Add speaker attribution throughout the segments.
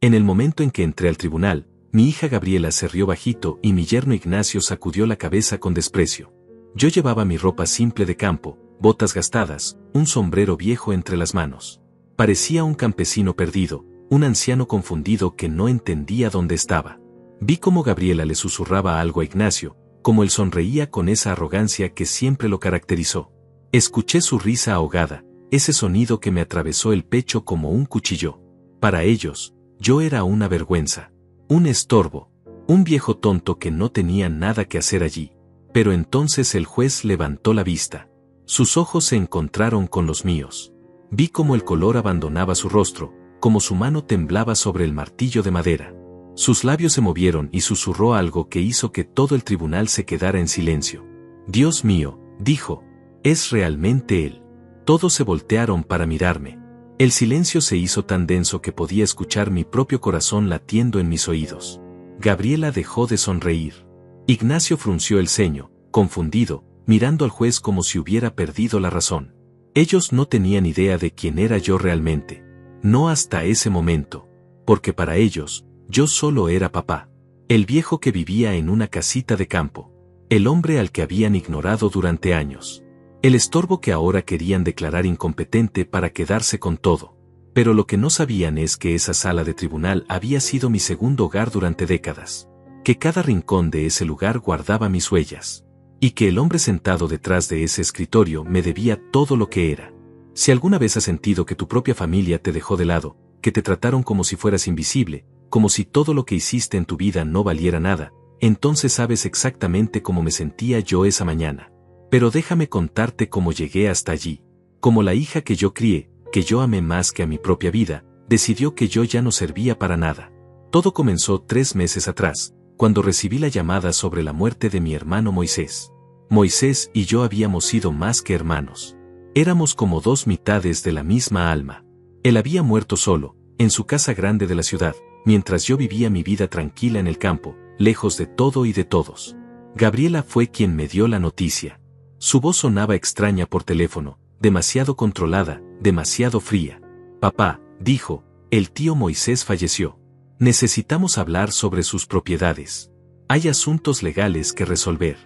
Speaker 1: En el momento en que entré al tribunal, mi hija Gabriela se rió bajito y mi yerno Ignacio sacudió la cabeza con desprecio. Yo llevaba mi ropa simple de campo, botas gastadas, un sombrero viejo entre las manos. Parecía un campesino perdido, un anciano confundido que no entendía dónde estaba. Vi cómo Gabriela le susurraba algo a Ignacio, como él sonreía con esa arrogancia que siempre lo caracterizó. Escuché su risa ahogada, ese sonido que me atravesó el pecho como un cuchillo. Para ellos, yo era una vergüenza, un estorbo, un viejo tonto que no tenía nada que hacer allí. Pero entonces el juez levantó la vista. Sus ojos se encontraron con los míos. Vi cómo el color abandonaba su rostro, como su mano temblaba sobre el martillo de madera. Sus labios se movieron y susurró algo que hizo que todo el tribunal se quedara en silencio. Dios mío, dijo, es realmente él. Todos se voltearon para mirarme. El silencio se hizo tan denso que podía escuchar mi propio corazón latiendo en mis oídos. Gabriela dejó de sonreír. Ignacio frunció el ceño, confundido, mirando al juez como si hubiera perdido la razón. Ellos no tenían idea de quién era yo realmente. No hasta ese momento. Porque para ellos, yo solo era papá. El viejo que vivía en una casita de campo. El hombre al que habían ignorado durante años. El estorbo que ahora querían declarar incompetente para quedarse con todo. Pero lo que no sabían es que esa sala de tribunal había sido mi segundo hogar durante décadas. Que cada rincón de ese lugar guardaba mis huellas. Y que el hombre sentado detrás de ese escritorio me debía todo lo que era. Si alguna vez has sentido que tu propia familia te dejó de lado, que te trataron como si fueras invisible, como si todo lo que hiciste en tu vida no valiera nada, entonces sabes exactamente cómo me sentía yo esa mañana. Pero déjame contarte cómo llegué hasta allí. Como la hija que yo crié, que yo amé más que a mi propia vida, decidió que yo ya no servía para nada. Todo comenzó 3 meses atrás, cuando recibí la llamada sobre la muerte de mi hermano Moisés. Moisés y yo habíamos sido más que hermanos. Éramos como 2 mitades de la misma alma. Él había muerto solo, en su casa grande de la ciudad, mientras yo vivía mi vida tranquila en el campo, lejos de todo y de todos. Gabriela fue quien me dio la noticia. Su voz sonaba extraña por teléfono, demasiado controlada, demasiado fría. Papá, dijo, el tío Moisés falleció. Necesitamos hablar sobre sus propiedades. Hay asuntos legales que resolver.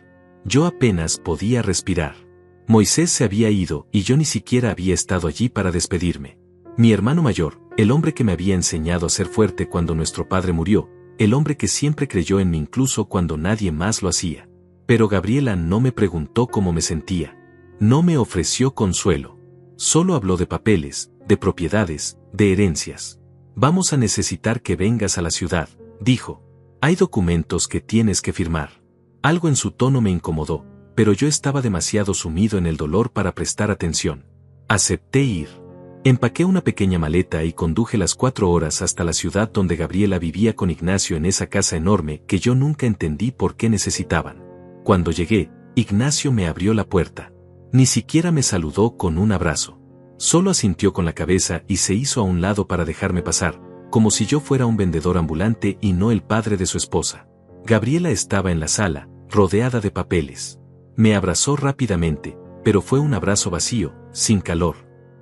Speaker 1: Yo apenas podía respirar. Moisés se había ido y yo ni siquiera había estado allí para despedirme. Mi hermano mayor, el hombre que me había enseñado a ser fuerte cuando nuestro padre murió, el hombre que siempre creyó en mí incluso cuando nadie más lo hacía. Pero Gabriela no me preguntó cómo me sentía. No me ofreció consuelo. Solo habló de papeles, de propiedades, de herencias. Vamos a necesitar que vengas a la ciudad, dijo. Hay documentos que tienes que firmar. Algo en su tono me incomodó, pero yo estaba demasiado sumido en el dolor para prestar atención. Acepté ir. Empaqué una pequeña maleta y conduje las 4 horas hasta la ciudad donde Gabriela vivía con Ignacio en esa casa enorme que yo nunca entendí por qué necesitaban. Cuando llegué, Ignacio me abrió la puerta. Ni siquiera me saludó con un abrazo. Solo asintió con la cabeza y se hizo a un lado para dejarme pasar, como si yo fuera un vendedor ambulante y no el padre de su esposa. Gabriela estaba en la sala, rodeada de papeles. Me abrazó rápidamente, pero fue un abrazo vacío, sin calor.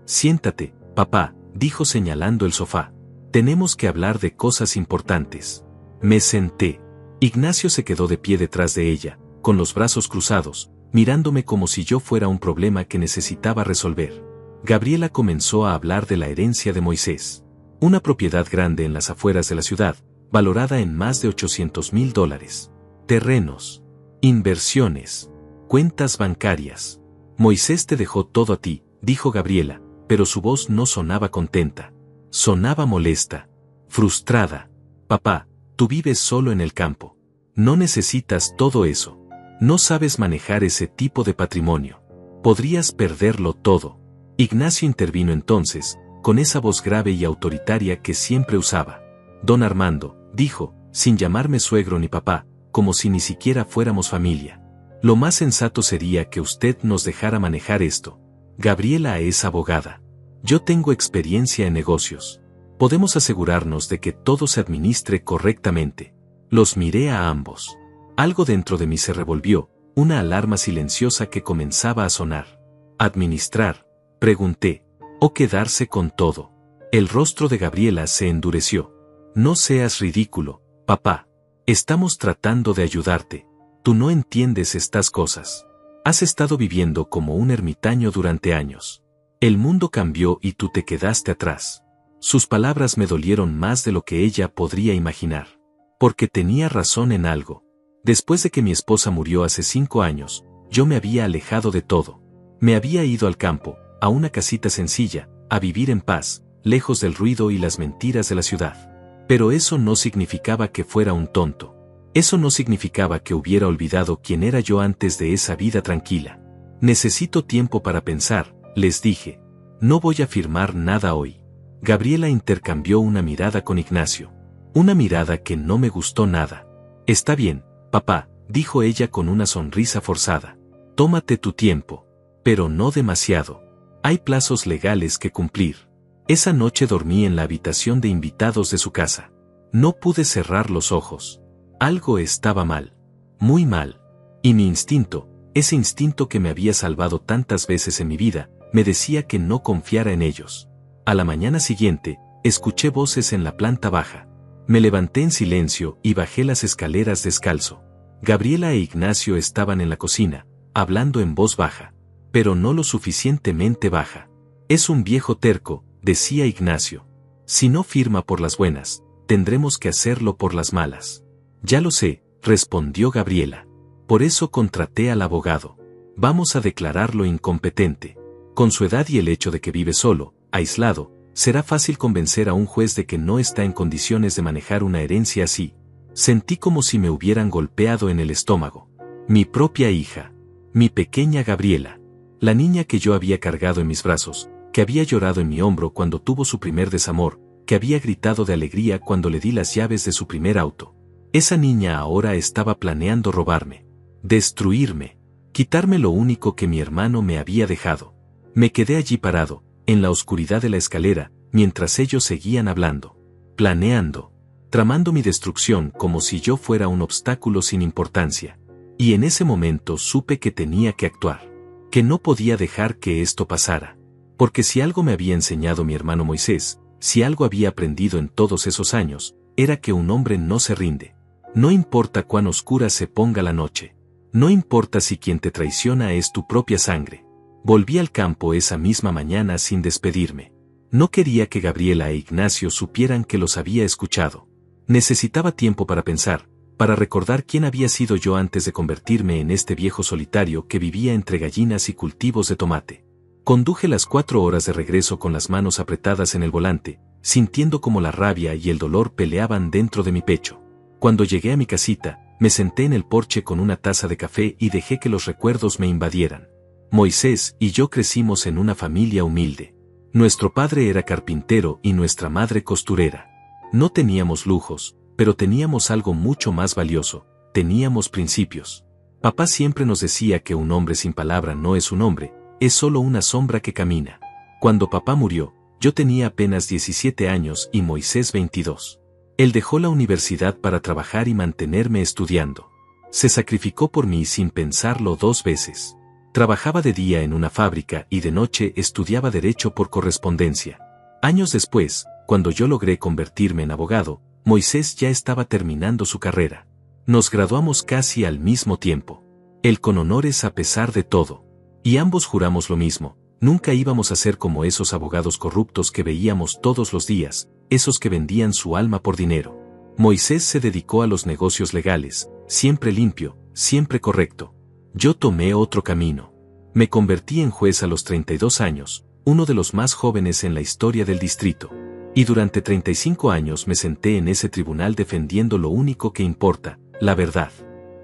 Speaker 1: Siéntate, papá, dijo señalando el sofá. Tenemos que hablar de cosas importantes. Me senté. Ignacio se quedó de pie detrás de ella, con los brazos cruzados, mirándome como si yo fuera un problema que necesitaba resolver. Gabriela comenzó a hablar de la herencia de Moisés. Una propiedad grande en las afueras de la ciudad, valorada en más de $800,000. Terrenos, inversiones, cuentas bancarias. Moisés te dejó todo a ti, dijo Gabriela, pero su voz no sonaba contenta. Sonaba molesta, frustrada. Papá, tú vives solo en el campo. No necesitas todo eso. No sabes manejar ese tipo de patrimonio. Podrías perderlo todo. Ignacio intervino entonces, con esa voz grave y autoritaria que siempre usaba. Don Armando, dijo, sin llamarme suegro ni papá, como si ni siquiera fuéramos familia. Lo más sensato sería que usted nos dejara manejar esto. Gabriela es abogada. Yo tengo experiencia en negocios. Podemos asegurarnos de que todo se administre correctamente. Los miré a ambos. Algo dentro de mí se revolvió, una alarma silenciosa que comenzaba a sonar. ¿Administrar?, pregunté. ¿O quedarse con todo? El rostro de Gabriela se endureció. No seas ridículo, papá. Estamos tratando de ayudarte. Tú no entiendes estas cosas. Has estado viviendo como un ermitaño durante años. El mundo cambió y tú te quedaste atrás. Sus palabras me dolieron más de lo que ella podría imaginar. Porque tenía razón en algo. Después de que mi esposa murió hace 5 años, yo me había alejado de todo. Me había ido al campo, a una casita sencilla, a vivir en paz, lejos del ruido y las mentiras de la ciudad. Pero eso no significaba que fuera un tonto. Eso no significaba que hubiera olvidado quién era yo antes de esa vida tranquila. Necesito tiempo para pensar, les dije. No voy a firmar nada hoy. Gabriela intercambió una mirada con Ignacio. Una mirada que no me gustó nada. Está bien, papá, dijo ella con una sonrisa forzada. Tómate tu tiempo. Pero no demasiado. Hay plazos legales que cumplir. Esa noche dormí en la habitación de invitados de su casa. No pude cerrar los ojos. Algo estaba mal. Muy mal. Y mi instinto, ese instinto que me había salvado tantas veces en mi vida, me decía que no confiara en ellos. A la mañana siguiente, escuché voces en la planta baja. Me levanté en silencio y bajé las escaleras descalzo. Gabriela e Ignacio estaban en la cocina, hablando en voz baja. Pero no lo suficientemente baja. Es un viejo terco, decía Ignacio. Si no firma por las buenas, tendremos que hacerlo por las malas. Ya lo sé, respondió Gabriela. Por eso contraté al abogado. Vamos a declararlo incompetente. Con su edad y el hecho de que vive solo, aislado, será fácil convencer a un juez de que no está en condiciones de manejar una herencia así. Sentí como si me hubieran golpeado en el estómago. Mi propia hija. Mi pequeña Gabriela. La niña que yo había cargado en mis brazos, que había llorado en mi hombro cuando tuvo su primer desamor, que había gritado de alegría cuando le di las llaves de su primer auto. Esa niña ahora estaba planeando robarme, destruirme, quitarme lo único que mi hermano me había dejado. Me quedé allí parado, en la oscuridad de la escalera, mientras ellos seguían hablando, planeando, tramando mi destrucción como si yo fuera un obstáculo sin importancia. Y en ese momento supe que tenía que actuar, que no podía dejar que esto pasara. Porque si algo me había enseñado mi hermano Moisés, si algo había aprendido en todos esos años, era que un hombre no se rinde. No importa cuán oscura se ponga la noche. No importa si quien te traiciona es tu propia sangre. Volví al campo esa misma mañana sin despedirme. No quería que Gabriela e Ignacio supieran que los había escuchado. Necesitaba tiempo para pensar, para recordar quién había sido yo antes de convertirme en este viejo solitario que vivía entre gallinas y cultivos de tomate. Conduje las 4 horas de regreso con las manos apretadas en el volante, sintiendo como la rabia y el dolor peleaban dentro de mi pecho. Cuando llegué a mi casita, me senté en el porche con una taza de café y dejé que los recuerdos me invadieran. Moisés y yo crecimos en una familia humilde. Nuestro padre era carpintero y nuestra madre costurera. No teníamos lujos, pero teníamos algo mucho más valioso: teníamos principios. Papá siempre nos decía que un hombre sin palabra no es un hombre, es solo una sombra que camina. Cuando papá murió, yo tenía apenas 17 años y Moisés 22. Él dejó la universidad para trabajar y mantenerme estudiando. Se sacrificó por mí sin pensarlo 2 veces. Trabajaba de día en una fábrica y de noche estudiaba derecho por correspondencia. Años después, cuando yo logré convertirme en abogado, Moisés ya estaba terminando su carrera. Nos graduamos casi al mismo tiempo. Él con honores a pesar de todo. Y ambos juramos lo mismo: nunca íbamos a ser como esos abogados corruptos que veíamos todos los días, esos que vendían su alma por dinero. Moisés se dedicó a los negocios legales, siempre limpio, siempre correcto. Yo tomé otro camino. Me convertí en juez a los 32 años, uno de los más jóvenes en la historia del distrito. Y durante 35 años me senté en ese tribunal defendiendo lo único que importa, la verdad.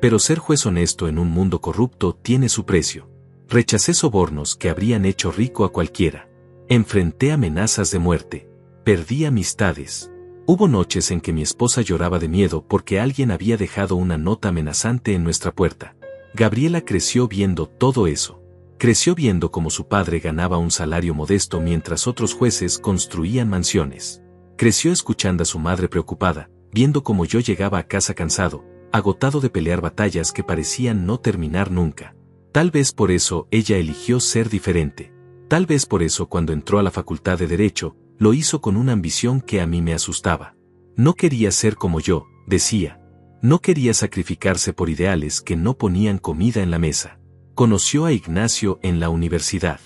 Speaker 1: Pero ser juez honesto en un mundo corrupto tiene su precio. Rechacé sobornos que habrían hecho rico a cualquiera. Enfrenté amenazas de muerte. Perdí amistades. Hubo noches en que mi esposa lloraba de miedo porque alguien había dejado una nota amenazante en nuestra puerta. Gabriela creció viendo todo eso. Creció viendo cómo su padre ganaba un salario modesto mientras otros jueces construían mansiones. Creció escuchando a su madre preocupada, viendo cómo yo llegaba a casa cansado, agotado de pelear batallas que parecían no terminar nunca. Tal vez por eso ella eligió ser diferente. Tal vez por eso cuando entró a la facultad de Derecho, lo hizo con una ambición que a mí me asustaba. No quería ser como yo, decía. No quería sacrificarse por ideales que no ponían comida en la mesa. Conoció a Ignacio en la universidad.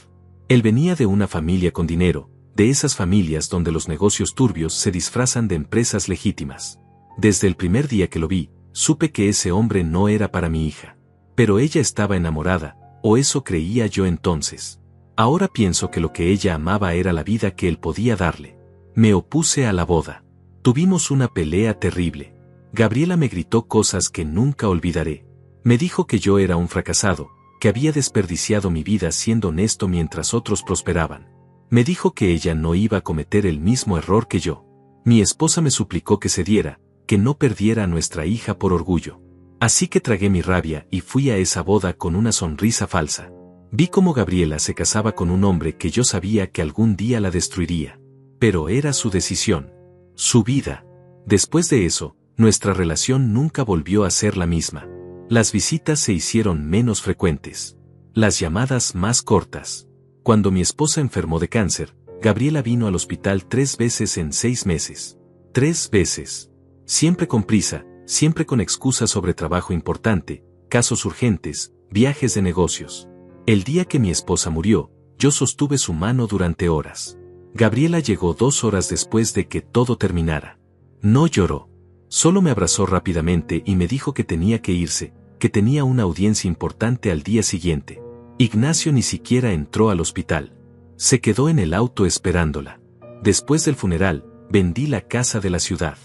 Speaker 1: Él venía de una familia con dinero, de esas familias donde los negocios turbios se disfrazan de empresas legítimas. Desde el primer día que lo vi, supe que ese hombre no era para mi hija. Pero ella estaba enamorada, o eso creía yo entonces. Ahora pienso que lo que ella amaba era la vida que él podía darle. Me opuse a la boda. Tuvimos una pelea terrible. Gabriela me gritó cosas que nunca olvidaré. Me dijo que yo era un fracasado, que había desperdiciado mi vida siendo honesto mientras otros prosperaban. Me dijo que ella no iba a cometer el mismo error que yo. Mi esposa me suplicó que cediera, que no perdiera a nuestra hija por orgullo. Así que tragué mi rabia y fui a esa boda con una sonrisa falsa. Vi cómo Gabriela se casaba con un hombre que yo sabía que algún día la destruiría. Pero era su decisión, su vida. Después de eso, nuestra relación nunca volvió a ser la misma. Las visitas se hicieron menos frecuentes. Las llamadas más cortas. Cuando mi esposa enfermó de cáncer, Gabriela vino al hospital 3 veces en 6 meses. 3 veces. Siempre con prisa, siempre con excusas sobre trabajo importante, casos urgentes, viajes de negocios. El día que mi esposa murió, yo sostuve su mano durante horas. Gabriela llegó 2 horas después de que todo terminara. No lloró. Solo me abrazó rápidamente y me dijo que tenía que irse, que tenía una audiencia importante al día siguiente. Ignacio ni siquiera entró al hospital. Se quedó en el auto esperándola. Después del funeral, vendí la casa de la ciudad.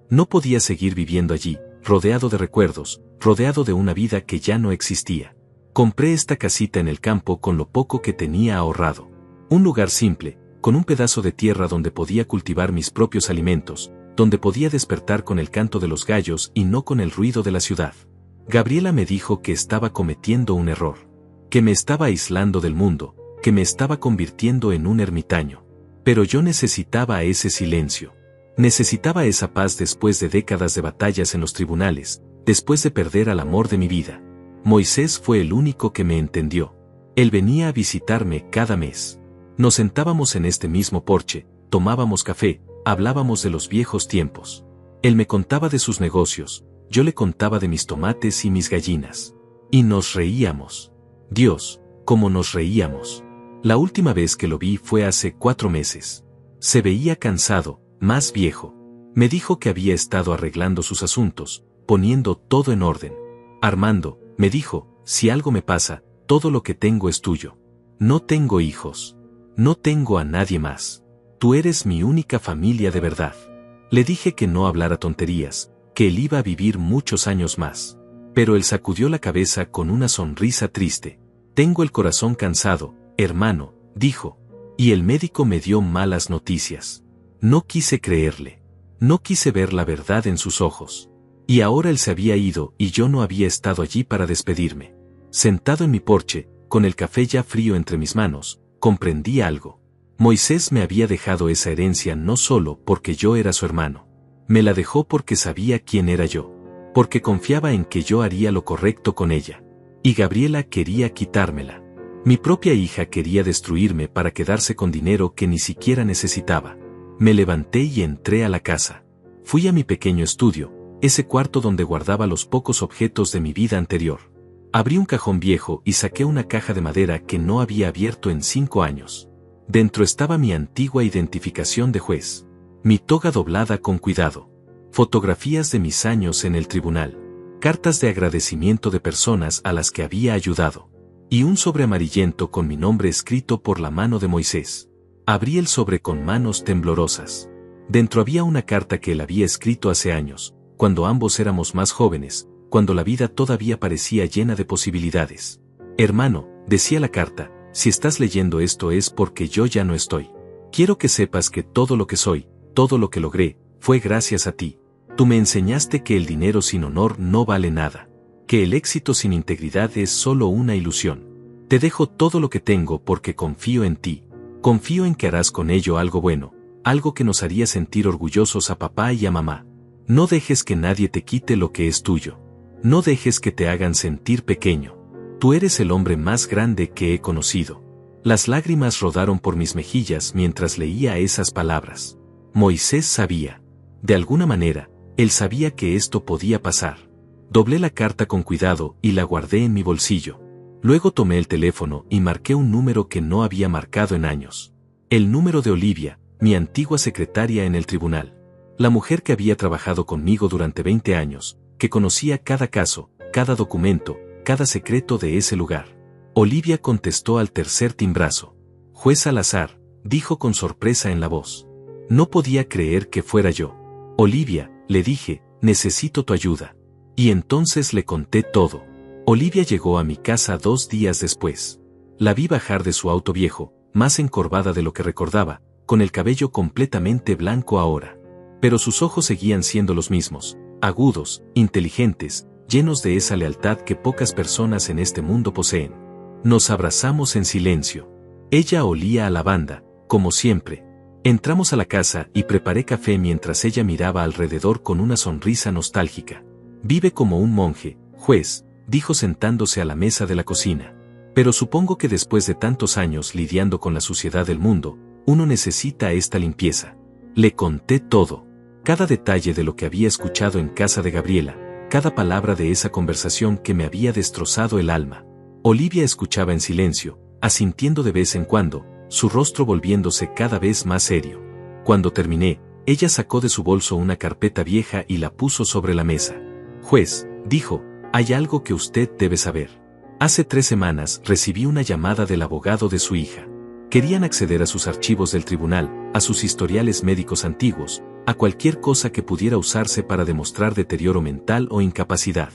Speaker 1: No podía seguir viviendo allí, rodeado de recuerdos, rodeado de una vida que ya no existía. Compré esta casita en el campo con lo poco que tenía ahorrado. Un lugar simple, con un pedazo de tierra donde podía cultivar mis propios alimentos, donde podía despertar con el canto de los gallos y no con el ruido de la ciudad. Gabriela me dijo que estaba cometiendo un error, que me estaba aislando del mundo, que me estaba convirtiendo en un ermitaño. Pero yo necesitaba ese silencio. Necesitaba esa paz después de décadas de batallas en los tribunales, después de perder al amor de mi vida. Moisés fue el único que me entendió. Él venía a visitarme cada mes. Nos sentábamos en este mismo porche, tomábamos café, hablábamos de los viejos tiempos. Él me contaba de sus negocios, yo le contaba de mis tomates y mis gallinas. Y nos reíamos. Dios, cómo nos reíamos. La última vez que lo vi fue hace 4 meses. Se veía cansado, más viejo. Me dijo que había estado arreglando sus asuntos, poniendo todo en orden. Armando, me dijo, si algo me pasa, todo lo que tengo es tuyo. No tengo hijos. No tengo a nadie más. Tú eres mi única familia de verdad. Le dije que no hablara tonterías, que él iba a vivir muchos años más. Pero él sacudió la cabeza con una sonrisa triste. Tengo el corazón cansado, hermano, dijo. Y el médico me dio malas noticias. No quise creerle. No quise ver la verdad en sus ojos. Y ahora él se había ido y yo no había estado allí para despedirme. Sentado en mi porche, con el café ya frío entre mis manos, comprendí algo. Moisés me había dejado esa herencia no solo porque yo era su hermano. Me la dejó porque sabía quién era yo. Porque confiaba en que yo haría lo correcto con ella. Y Gabriela quería quitármela. Mi propia hija quería destruirme para quedarse con dinero que ni siquiera necesitaba. Me levanté y entré a la casa. Fui a mi pequeño estudio, ese cuarto donde guardaba los pocos objetos de mi vida anterior. Abrí un cajón viejo y saqué una caja de madera que no había abierto en 5 años. Dentro estaba mi antigua identificación de juez. Mi toga doblada con cuidado. Fotografías de mis años en el tribunal. Cartas de agradecimiento de personas a las que había ayudado. Y un sobre amarillento con mi nombre escrito por la mano de Moisés. Abrí el sobre con manos temblorosas. Dentro había una carta que él había escrito hace años, cuando ambos éramos más jóvenes, cuando la vida todavía parecía llena de posibilidades. Hermano, decía la carta, si estás leyendo esto es porque yo ya no estoy. Quiero que sepas que todo lo que soy, todo lo que logré, fue gracias a ti. Tú me enseñaste que el dinero sin honor no vale nada, que el éxito sin integridad es solo una ilusión. Te dejo todo lo que tengo porque confío en ti. Confío en que harás con ello algo bueno, algo que nos haría sentir orgullosos a papá y a mamá. No dejes que nadie te quite lo que es tuyo. No dejes que te hagan sentir pequeño. Tú eres el hombre más grande que he conocido. Las lágrimas rodaron por mis mejillas mientras leía esas palabras. Moisés sabía. De alguna manera, él sabía que esto podía pasar. Doblé la carta con cuidado y la guardé en mi bolsillo. Luego tomé el teléfono y marqué un número que no había marcado en años. El número de Olivia, mi antigua secretaria en el tribunal. La mujer que había trabajado conmigo durante 20 años, que conocía cada caso, cada documento, cada secreto de ese lugar. Olivia contestó al tercer timbrazo. Juez Salazar, dijo con sorpresa en la voz. No podía creer que fuera yo. Olivia, le dije, necesito tu ayuda. Y entonces le conté todo. Olivia llegó a mi casa 2 días después. La vi bajar de su auto viejo, más encorvada de lo que recordaba, con el cabello completamente blanco ahora. Pero sus ojos seguían siendo los mismos, agudos, inteligentes, llenos de esa lealtad que pocas personas en este mundo poseen. Nos abrazamos en silencio. Ella olía a lavanda, como siempre. Entramos a la casa y preparé café mientras ella miraba alrededor con una sonrisa nostálgica. Vive como un monje, juez, dijo sentándose a la mesa de la cocina. Pero supongo que después de tantos años lidiando con la suciedad del mundo, uno necesita esta limpieza. Le conté todo. Cada detalle de lo que había escuchado en casa de Gabriela, cada palabra de esa conversación que me había destrozado el alma. Olivia escuchaba en silencio, asintiendo de vez en cuando, su rostro volviéndose cada vez más serio. Cuando terminé, ella sacó de su bolso una carpeta vieja y la puso sobre la mesa. Juez, dijo, hay algo que usted debe saber. Hace 3 semanas recibí una llamada del abogado de su hija. Querían acceder a sus archivos del tribunal, a sus historiales médicos antiguos, a cualquier cosa que pudiera usarse para demostrar deterioro mental o incapacidad.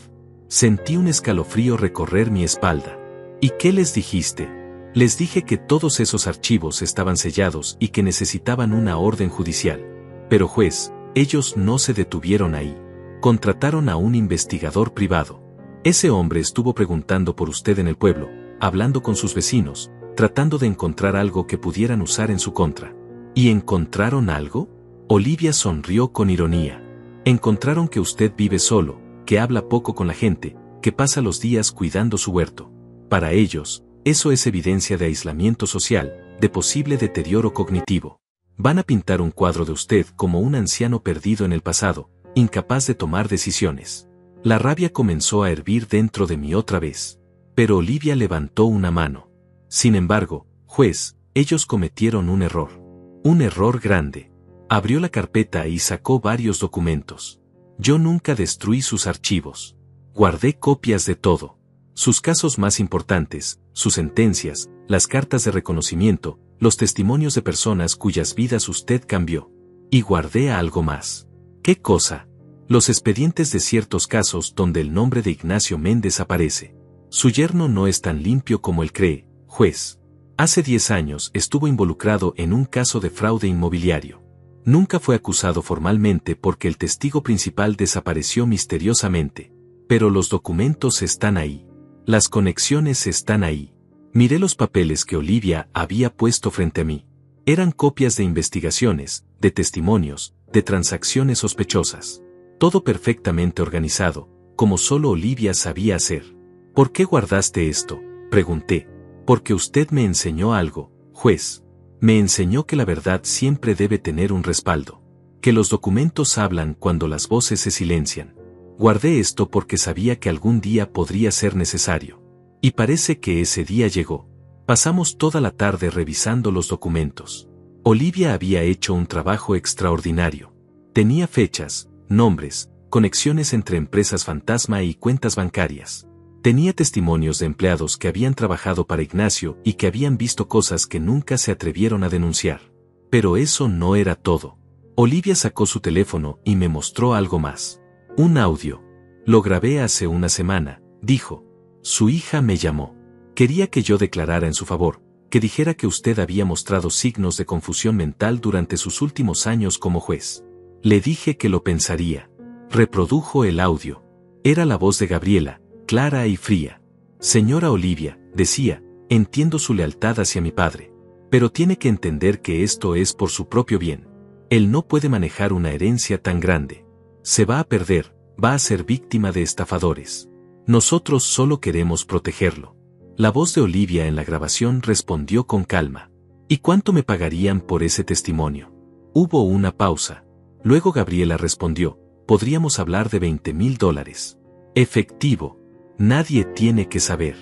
Speaker 1: Sentí un escalofrío recorrer mi espalda. ¿Y qué les dijiste? Les dije que todos esos archivos estaban sellados y que necesitaban una orden judicial. Pero juez, ellos no se detuvieron ahí. Contrataron a un investigador privado. Ese hombre estuvo preguntando por usted en el pueblo, hablando con sus vecinos, tratando de encontrar algo que pudieran usar en su contra. ¿Y encontraron algo? Olivia sonrió con ironía. Encontraron que usted vive solo, que habla poco con la gente, que pasa los días cuidando su huerto. Para ellos, eso es evidencia de aislamiento social, de posible deterioro cognitivo. Van a pintar un cuadro de usted como un anciano perdido en el pasado, incapaz de tomar decisiones. La rabia comenzó a hervir dentro de mí otra vez. Pero Olivia levantó una mano. Sin embargo, juez, ellos cometieron un error. Un error grande. Abrió la carpeta y sacó varios documentos. Yo nunca destruí sus archivos. Guardé copias de todo. Sus casos más importantes, sus sentencias, las cartas de reconocimiento, los testimonios de personas cuyas vidas usted cambió. Y guardé algo más. ¿Qué cosa? Los expedientes de ciertos casos donde el nombre de Ignacio Méndez aparece. Su yerno no es tan limpio como él cree, juez. Hace 10 años estuvo involucrado en un caso de fraude inmobiliario. Nunca fue acusado formalmente porque el testigo principal desapareció misteriosamente. Pero los documentos están ahí. Las conexiones están ahí. Miré los papeles que Olivia había puesto frente a mí. Eran copias de investigaciones, de testimonios, de transacciones sospechosas. Todo perfectamente organizado, como solo Olivia sabía hacer. ¿Por qué guardaste esto?, pregunté. Porque usted me enseñó algo, juez. Me enseñó que la verdad siempre debe tener un respaldo. Que los documentos hablan cuando las voces se silencian. Guardé esto porque sabía que algún día podría ser necesario. Y parece que ese día llegó. Pasamos toda la tarde revisando los documentos. Olivia había hecho un trabajo extraordinario. Tenía fechas, nombres, conexiones entre empresas fantasma y cuentas bancarias. Tenía testimonios de empleados que habían trabajado para Ignacio y que habían visto cosas que nunca se atrevieron a denunciar. Pero eso no era todo. Olivia sacó su teléfono y me mostró algo más. Un audio. Lo grabé hace una semana, dijo. Su hija me llamó. Quería que yo declarara en su favor, que dijera que usted había mostrado signos de confusión mental durante sus últimos años como juez. Le dije que lo pensaría. Reprodujo el audio. Era la voz de Gabriela, clara y fría. Señora Olivia, decía, entiendo su lealtad hacia mi padre. Pero tiene que entender que esto es por su propio bien. Él no puede manejar una herencia tan grande. Se va a perder, va a ser víctima de estafadores. Nosotros solo queremos protegerlo. La voz de Olivia en la grabación respondió con calma. ¿Y cuánto me pagarían por ese testimonio? Hubo una pausa. Luego Gabriela respondió, podríamos hablar de $20,000. Efectivo. Nadie tiene que saber.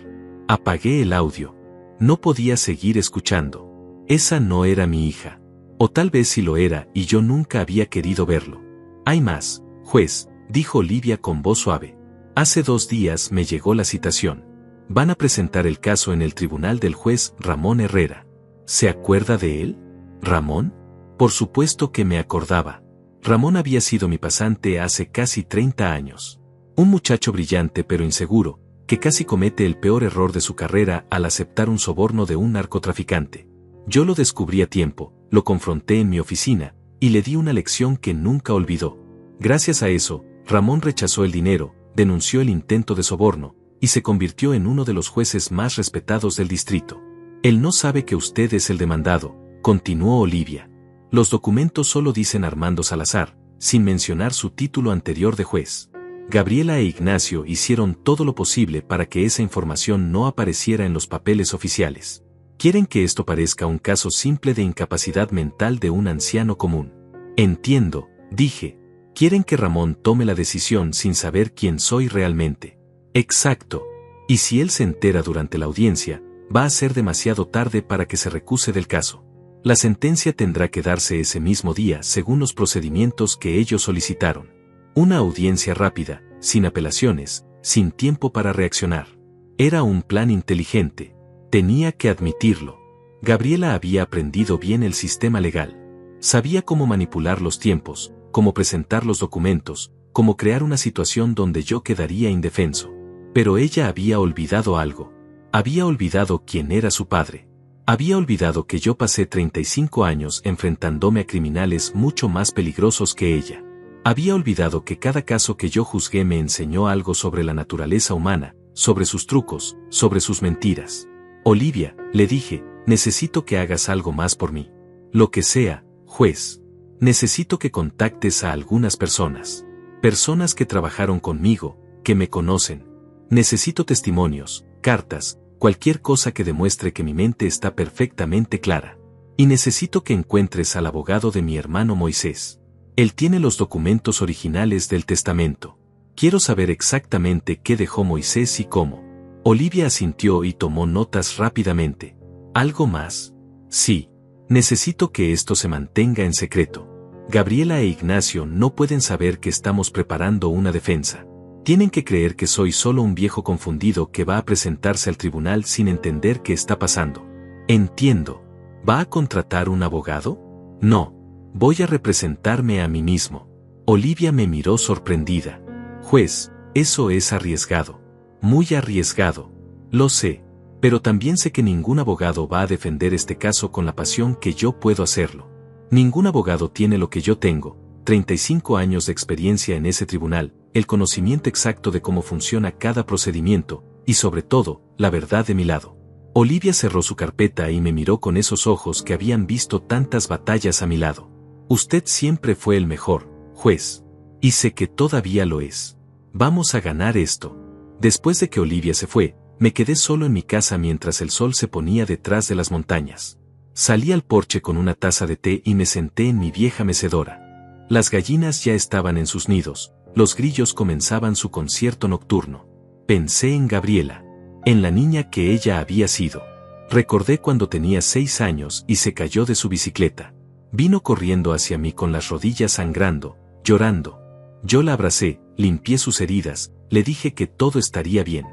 Speaker 1: Apagué el audio. No podía seguir escuchando. Esa no era mi hija. O tal vez sí lo era y yo nunca había querido verlo. Hay más, juez, dijo Olivia con voz suave. Hace 2 días me llegó la citación. Van a presentar el caso en el tribunal del juez Ramón Herrera. ¿Se acuerda de él? ¿Ramón? Por supuesto que me acordaba. Ramón había sido mi pasante hace casi 30 años. Un muchacho brillante pero inseguro, que casi comete el peor error de su carrera al aceptar un soborno de un narcotraficante. Yo lo descubrí a tiempo, lo confronté en mi oficina, y le di una lección que nunca olvidó. Gracias a eso, Ramón rechazó el dinero, denunció el intento de soborno, y se convirtió en uno de los jueces más respetados del distrito. Él no sabe que usted es el demandado, continuó Olivia. Los documentos solo dicen Armando Salazar, sin mencionar su título anterior de juez. Gabriela e Ignacio hicieron todo lo posible para que esa información no apareciera en los papeles oficiales. Quieren que esto parezca un caso simple de incapacidad mental de un anciano común. Entiendo, dije. Quieren que Ramón tome la decisión sin saber quién soy realmente. Exacto. Y si él se entera durante la audiencia, va a ser demasiado tarde para que se recuse del caso. La sentencia tendrá que darse ese mismo día según los procedimientos que ellos solicitaron. Una audiencia rápida, sin apelaciones, sin tiempo para reaccionar. Era un plan inteligente. Tenía que admitirlo. Gabriela había aprendido bien el sistema legal. Sabía cómo manipular los tiempos, cómo presentar los documentos, cómo crear una situación donde yo quedaría indefenso. Pero ella había olvidado algo. Había olvidado quién era su padre. Había olvidado que yo pasé 35 años enfrentándome a criminales mucho más peligrosos que ella. Había olvidado que cada caso que yo juzgué me enseñó algo sobre la naturaleza humana, sobre sus trucos, sobre sus mentiras. Olivia, le dije, necesito que hagas algo más por mí. Lo que sea, juez. Necesito que contactes a algunas personas. Personas que trabajaron conmigo, que me conocen. Necesito testimonios, cartas, cualquier cosa que demuestre que mi mente está perfectamente clara. Y necesito que encuentres al abogado de mi hermano Moisés. Él tiene los documentos originales del testamento. Quiero saber exactamente qué dejó Moisés y cómo. Olivia asintió y tomó notas rápidamente. ¿Algo más? Sí. Necesito que esto se mantenga en secreto. Gabriela e Ignacio no pueden saber que estamos preparando una defensa. Tienen que creer que soy solo un viejo confundido que va a presentarse al tribunal sin entender qué está pasando. Entiendo. ¿Va a contratar un abogado? No. Voy a representarme a mí mismo. Olivia me miró sorprendida. Juez, eso es arriesgado. Muy arriesgado. Lo sé. Pero también sé que ningún abogado va a defender este caso con la pasión que yo puedo hacerlo. Ningún abogado tiene lo que yo tengo, 35 años de experiencia en ese tribunal, el conocimiento exacto de cómo funciona cada procedimiento, y sobre todo, la verdad de mi lado. Olivia cerró su carpeta y me miró con esos ojos que habían visto tantas batallas a mi lado. Usted siempre fue el mejor, juez. Y sé que todavía lo es. Vamos a ganar esto. Después de que Olivia se fue, me quedé solo en mi casa mientras el sol se ponía detrás de las montañas. Salí al porche con una taza de té y me senté en mi vieja mecedora. Las gallinas ya estaban en sus nidos, los grillos comenzaban su concierto nocturno. Pensé en Gabriela, en la niña que ella había sido. Recordé cuando tenía 6 años y se cayó de su bicicleta. Vino corriendo hacia mí con las rodillas sangrando, llorando. Yo la abracé, limpié sus heridas, le dije que todo estaría bien.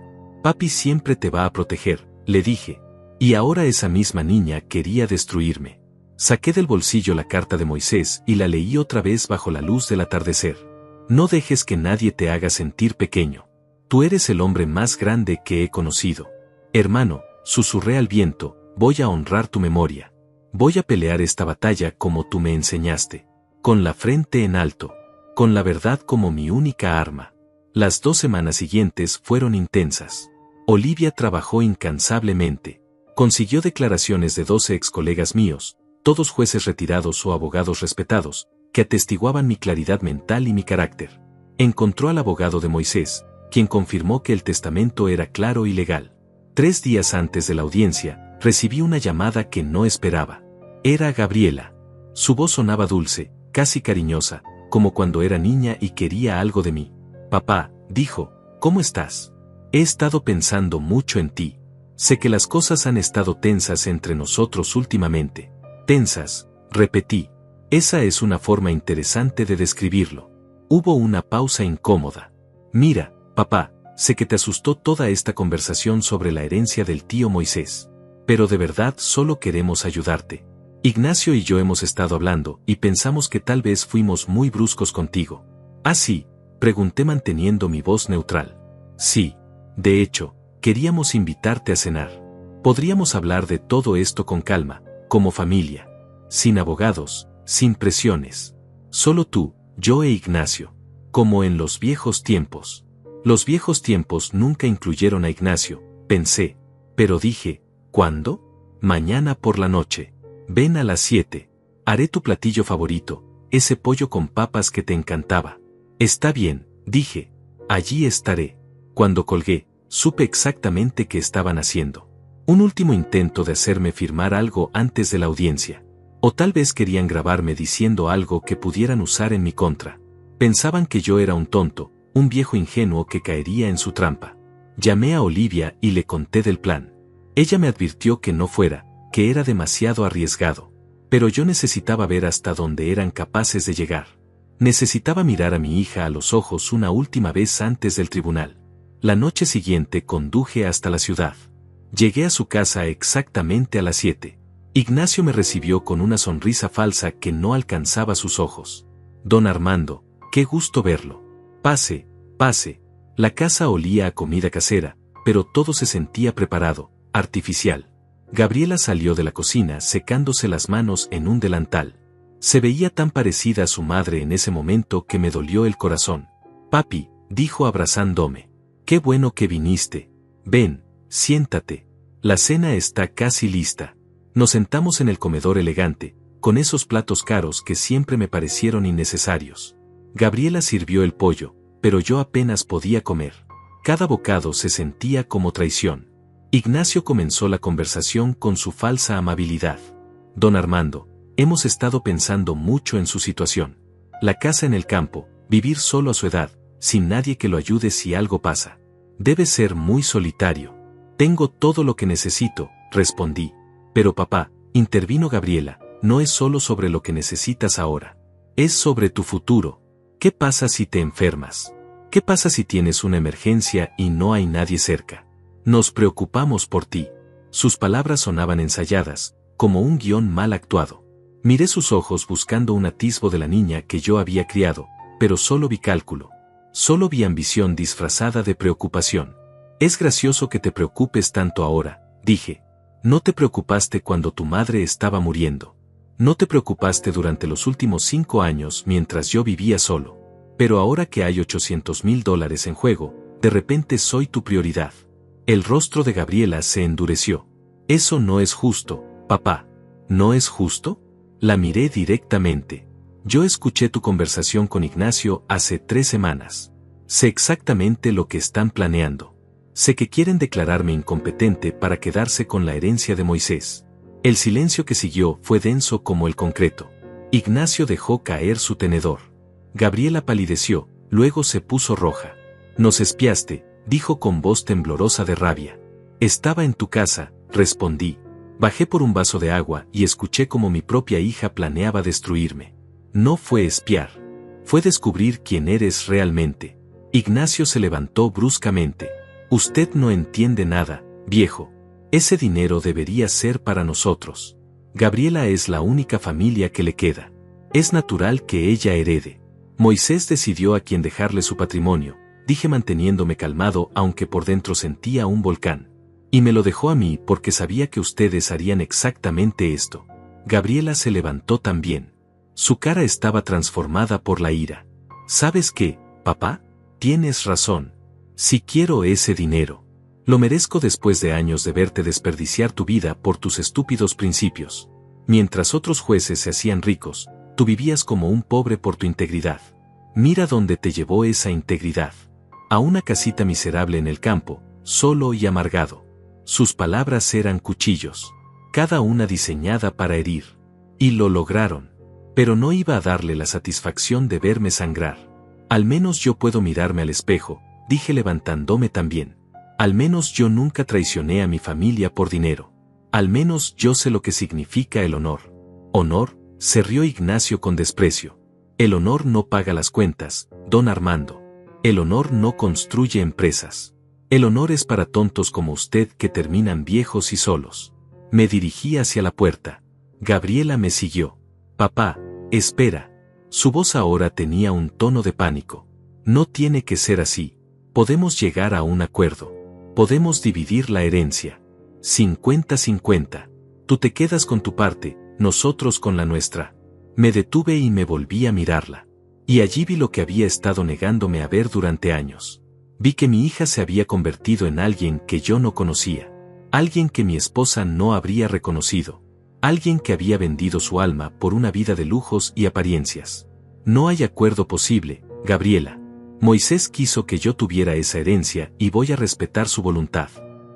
Speaker 1: Papi siempre te va a proteger, le dije. Y ahora esa misma niña quería destruirme. Saqué del bolsillo la carta de Moisés y la leí otra vez bajo la luz del atardecer. No dejes que nadie te haga sentir pequeño. Tú eres el hombre más grande que he conocido. Hermano, susurré al viento, voy a honrar tu memoria. Voy a pelear esta batalla como tú me enseñaste. Con la frente en alto. Con la verdad como mi única arma. Las 2 semanas siguientes fueron intensas. Olivia trabajó incansablemente. Consiguió declaraciones de 12 ex colegas míos, todos jueces retirados o abogados respetados, que atestiguaban mi claridad mental y mi carácter. Encontró al abogado de Moisés, quien confirmó que el testamento era claro y legal. 3 días antes de la audiencia, recibí una llamada que no esperaba. Era Gabriela. Su voz sonaba dulce, casi cariñosa, como cuando era niña y quería algo de mí. Papá, dijo, ¿cómo estás? He estado pensando mucho en ti. Sé que las cosas han estado tensas entre nosotros últimamente. Tensas, repetí. Esa es una forma interesante de describirlo. Hubo una pausa incómoda. Mira, papá, sé que te asustó toda esta conversación sobre la herencia del tío Moisés. Pero de verdad solo queremos ayudarte. Ignacio y yo hemos estado hablando y pensamos que tal vez fuimos muy bruscos contigo. ¿Ah, sí? Pregunté manteniendo mi voz neutral. Sí. De hecho, queríamos invitarte a cenar. Podríamos hablar de todo esto con calma, como familia. Sin abogados, sin presiones. Solo tú, yo e Ignacio. Como en los viejos tiempos. Los viejos tiempos nunca incluyeron a Ignacio, pensé. Pero dije, ¿cuándo? Mañana por la noche. Ven a las 7. Haré tu platillo favorito, ese pollo con papas que te encantaba. Está bien, dije. Allí estaré. Cuando colgué, supe exactamente qué estaban haciendo. Un último intento de hacerme firmar algo antes de la audiencia. O tal vez querían grabarme diciendo algo que pudieran usar en mi contra. Pensaban que yo era un tonto, un viejo ingenuo que caería en su trampa. Llamé a Olivia y le conté del plan. Ella me advirtió que no fuera, que era demasiado arriesgado. Pero yo necesitaba ver hasta dónde eran capaces de llegar. Necesitaba mirar a mi hija a los ojos una última vez antes del tribunal. La noche siguiente conduje hasta la ciudad. Llegué a su casa exactamente a las 7. Ignacio me recibió con una sonrisa falsa que no alcanzaba sus ojos. Don Armando, qué gusto verlo. Pase, pase. La casa olía a comida casera, pero todo se sentía preparado, artificial. Gabriela salió de la cocina secándose las manos en un delantal. Se veía tan parecida a su madre en ese momento que me dolió el corazón. Papi, dijo abrazándome. Qué bueno que viniste. Ven, siéntate. La cena está casi lista. Nos sentamos en el comedor elegante, con esos platos caros que siempre me parecieron innecesarios. Gabriela sirvió el pollo, pero yo apenas podía comer. Cada bocado se sentía como traición. Ignacio comenzó la conversación con su falsa amabilidad. Don Armando, hemos estado pensando mucho en su situación. La casa en el campo, vivir solo a su edad, sin nadie que lo ayude si algo pasa. Debe ser muy solitario. Tengo todo lo que necesito, respondí. Pero papá, intervino Gabriela, no es solo sobre lo que necesitas ahora. Es sobre tu futuro. ¿Qué pasa si te enfermas? ¿Qué pasa si tienes una emergencia y no hay nadie cerca? Nos preocupamos por ti. Sus palabras sonaban ensayadas, como un guión mal actuado. Miré sus ojos buscando un atisbo de la niña que yo había criado, pero solo vi cálculo. Solo vi ambición disfrazada de preocupación. Es gracioso que te preocupes tanto ahora, dije. No te preocupaste cuando tu madre estaba muriendo. No te preocupaste durante los últimos 5 años mientras yo vivía solo. Pero ahora que hay $800,000 en juego, de repente soy tu prioridad. El rostro de Gabriela se endureció. Eso no es justo, papá. ¿No es justo? La miré directamente. Yo escuché tu conversación con Ignacio hace 3 semanas. Sé exactamente lo que están planeando. Sé que quieren declararme incompetente para quedarse con la herencia de Moisés. El silencio que siguió fue denso como el concreto. Ignacio dejó caer su tenedor. Gabriela palideció, luego se puso roja. Nos espiaste, dijo con voz temblorosa de rabia. Estaba en tu casa, respondí. Bajé por un vaso de agua y escuché cómo mi propia hija planeaba destruirme. No fue espiar. Fue descubrir quién eres realmente. Ignacio se levantó bruscamente. Usted no entiende nada, viejo. Ese dinero debería ser para nosotros. Gabriela es la única familia que le queda. Es natural que ella herede. Moisés decidió a quién dejarle su patrimonio, dije manteniéndome calmado aunque por dentro sentía un volcán. Y me lo dejó a mí porque sabía que ustedes harían exactamente esto. Gabriela se levantó también. Su cara estaba transformada por la ira. ¿Sabes qué, papá? Tienes razón. Si quiero ese dinero. Lo merezco después de años de verte desperdiciar tu vida por tus estúpidos principios. Mientras otros jueces se hacían ricos, tú vivías como un pobre por tu integridad. Mira dónde te llevó esa integridad. A una casita miserable en el campo, solo y amargado. Sus palabras eran cuchillos, cada una diseñada para herir. Y lo lograron. Pero no iba a darle la satisfacción de verme sangrar. Al menos yo puedo mirarme al espejo, dije levantándome también. Al menos yo nunca traicioné a mi familia por dinero. Al menos yo sé lo que significa el honor. ¿Honor?, se rió Ignacio con desprecio. El honor no paga las cuentas, don Armando. El honor no construye empresas. El honor es para tontos como usted que terminan viejos y solos. Me dirigí hacia la puerta. Gabriela me siguió. Papá, espera. Su voz ahora tenía un tono de pánico. No tiene que ser así. Podemos llegar a un acuerdo. Podemos dividir la herencia. 50-50. Tú te quedas con tu parte, nosotros con la nuestra. Me detuve y me volví a mirarla. Y allí vi lo que había estado negándome a ver durante años. Vi que mi hija se había convertido en alguien que yo no conocía. Alguien que mi esposa no habría reconocido. Alguien que había vendido su alma por una vida de lujos y apariencias. No hay acuerdo posible, Gabriela. Moisés quiso que yo tuviera esa herencia y voy a respetar su voluntad.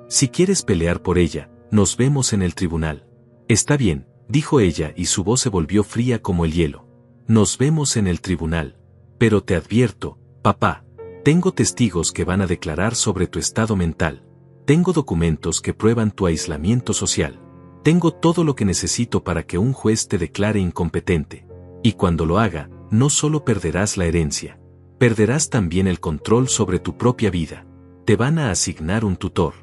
Speaker 1: Si quieres pelear por ella, nos vemos en el tribunal. Está bien, dijo ella y su voz se volvió fría como el hielo. Nos vemos en el tribunal. Pero te advierto, papá. Tengo testigos que van a declarar sobre tu estado mental. Tengo documentos que prueban tu aislamiento social. Tengo todo lo que necesito para que un juez te declare incompetente. Y cuando lo haga, no solo perderás la herencia. Perderás también el control sobre tu propia vida. Te van a asignar un tutor.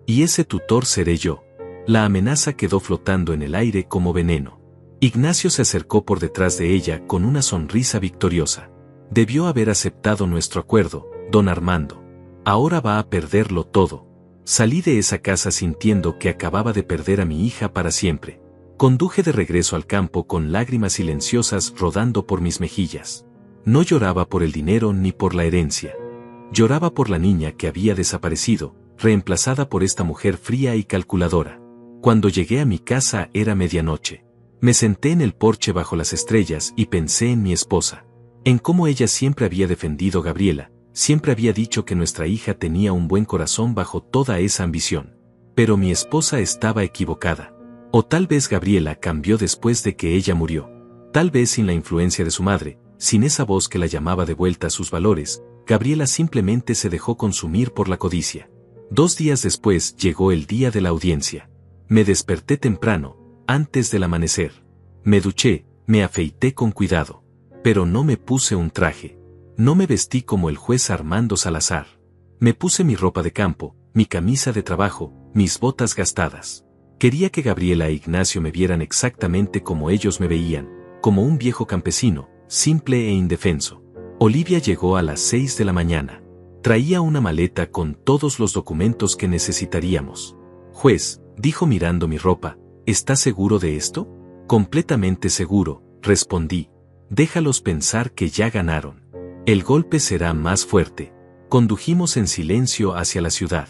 Speaker 1: Y ese tutor seré yo. La amenaza quedó flotando en el aire como veneno. Ignacio se acercó por detrás de ella con una sonrisa victoriosa. Debió haber aceptado nuestro acuerdo, don Armando. Ahora va a perderlo todo. Salí de esa casa sintiendo que acababa de perder a mi hija para siempre. Conduje de regreso al campo con lágrimas silenciosas rodando por mis mejillas. No lloraba por el dinero ni por la herencia. Lloraba por la niña que había desaparecido, reemplazada por esta mujer fría y calculadora. Cuando llegué a mi casa era medianoche. Me senté en el porche bajo las estrellas y pensé en mi esposa. En cómo ella siempre había defendido a Gabriela, siempre había dicho que nuestra hija tenía un buen corazón bajo toda esa ambición. Pero mi esposa estaba equivocada. O tal vez Gabriela cambió después de que ella murió. Tal vez sin la influencia de su madre, sin esa voz que la llamaba de vuelta a sus valores, Gabriela simplemente se dejó consumir por la codicia. 2 días después llegó el día de la audiencia. Me desperté temprano, antes del amanecer. Me duché, me afeité con cuidado. Pero no me puse un traje. No me vestí como el juez Armando Salazar. Me puse mi ropa de campo, mi camisa de trabajo, mis botas gastadas. Quería que Gabriela e Ignacio me vieran exactamente como ellos me veían, como un viejo campesino, simple e indefenso. Olivia llegó a las 6 de la mañana. Traía una maleta con todos los documentos que necesitaríamos. Juez, dijo mirando mi ropa, ¿estás seguro de esto? Completamente seguro, respondí. Déjalos pensar que ya ganaron. El golpe será más fuerte. Condujimos en silencio hacia la ciudad.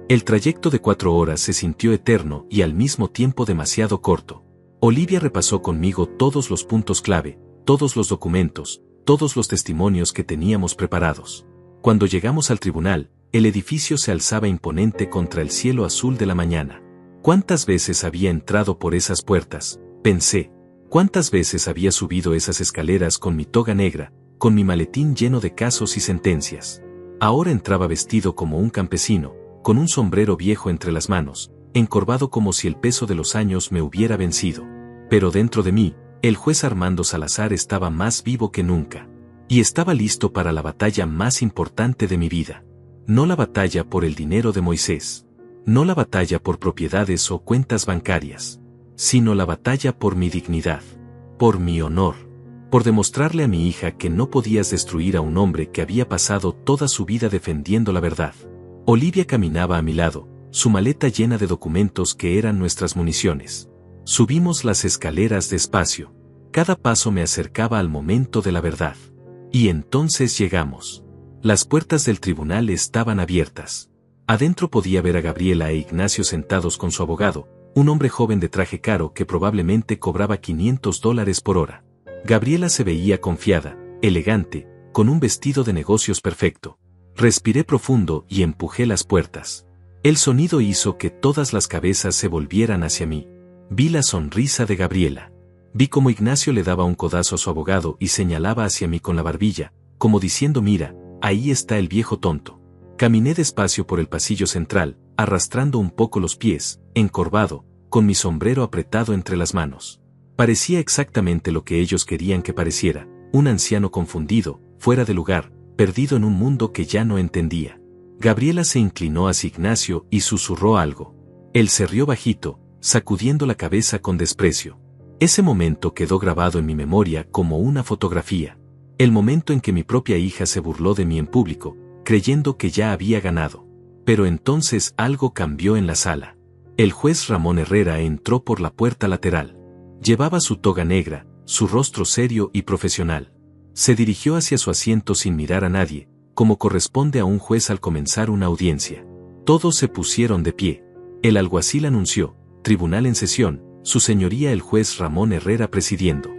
Speaker 1: El trayecto de 4 horas se sintió eterno y al mismo tiempo demasiado corto. Olivia repasó conmigo todos los puntos clave, todos los documentos, todos los testimonios que teníamos preparados. Cuando llegamos al tribunal, el edificio se alzaba imponente contra el cielo azul de la mañana. ¿Cuántas veces había entrado por esas puertas?, pensé. ¿Cuántas veces había subido esas escaleras con mi toga negra, con mi maletín lleno de casos y sentencias? Ahora entraba vestido como un campesino, con un sombrero viejo entre las manos, encorvado como si el peso de los años me hubiera vencido. Pero dentro de mí, el juez Armando Salazar estaba más vivo que nunca. Y estaba listo para la batalla más importante de mi vida. No la batalla por el dinero de Moisés. No la batalla por propiedades o cuentas bancarias. Sino la batalla por mi dignidad. Por mi honor. Por demostrarle a mi hija que no podías destruir a un hombre que había pasado toda su vida defendiendo la verdad. Olivia caminaba a mi lado, su maleta llena de documentos que eran nuestras municiones. Subimos las escaleras despacio. Cada paso me acercaba al momento de la verdad. Y entonces llegamos. Las puertas del tribunal estaban abiertas. Adentro podía ver a Gabriela e Ignacio sentados con su abogado, un hombre joven de traje caro que probablemente cobraba $500 por hora. Gabriela se veía confiada, elegante, con un vestido de negocios perfecto. Respiré profundo y empujé las puertas. El sonido hizo que todas las cabezas se volvieran hacia mí. Vi la sonrisa de Gabriela. Vi cómo Ignacio le daba un codazo a su abogado y señalaba hacia mí con la barbilla, como diciendo: mira, ahí está el viejo tonto. Caminé despacio por el pasillo central, arrastrando un poco los pies, encorvado, con mi sombrero apretado entre las manos. Parecía exactamente lo que ellos querían que pareciera, un anciano confundido, fuera de lugar, perdido en un mundo que ya no entendía. Gabriela se inclinó hacia Ignacio y susurró algo. Él se rió bajito, sacudiendo la cabeza con desprecio. Ese momento quedó grabado en mi memoria como una fotografía. El momento en que mi propia hija se burló de mí en público, creyendo que ya había ganado. Pero entonces algo cambió en la sala. El juez Ramón Herrera entró por la puerta lateral. Llevaba su toga negra, su rostro serio y profesional. Se dirigió hacia su asiento sin mirar a nadie, como corresponde a un juez al comenzar una audiencia. Todos se pusieron de pie. El alguacil anunció: tribunal en sesión, su señoría el juez Ramón Herrera presidiendo.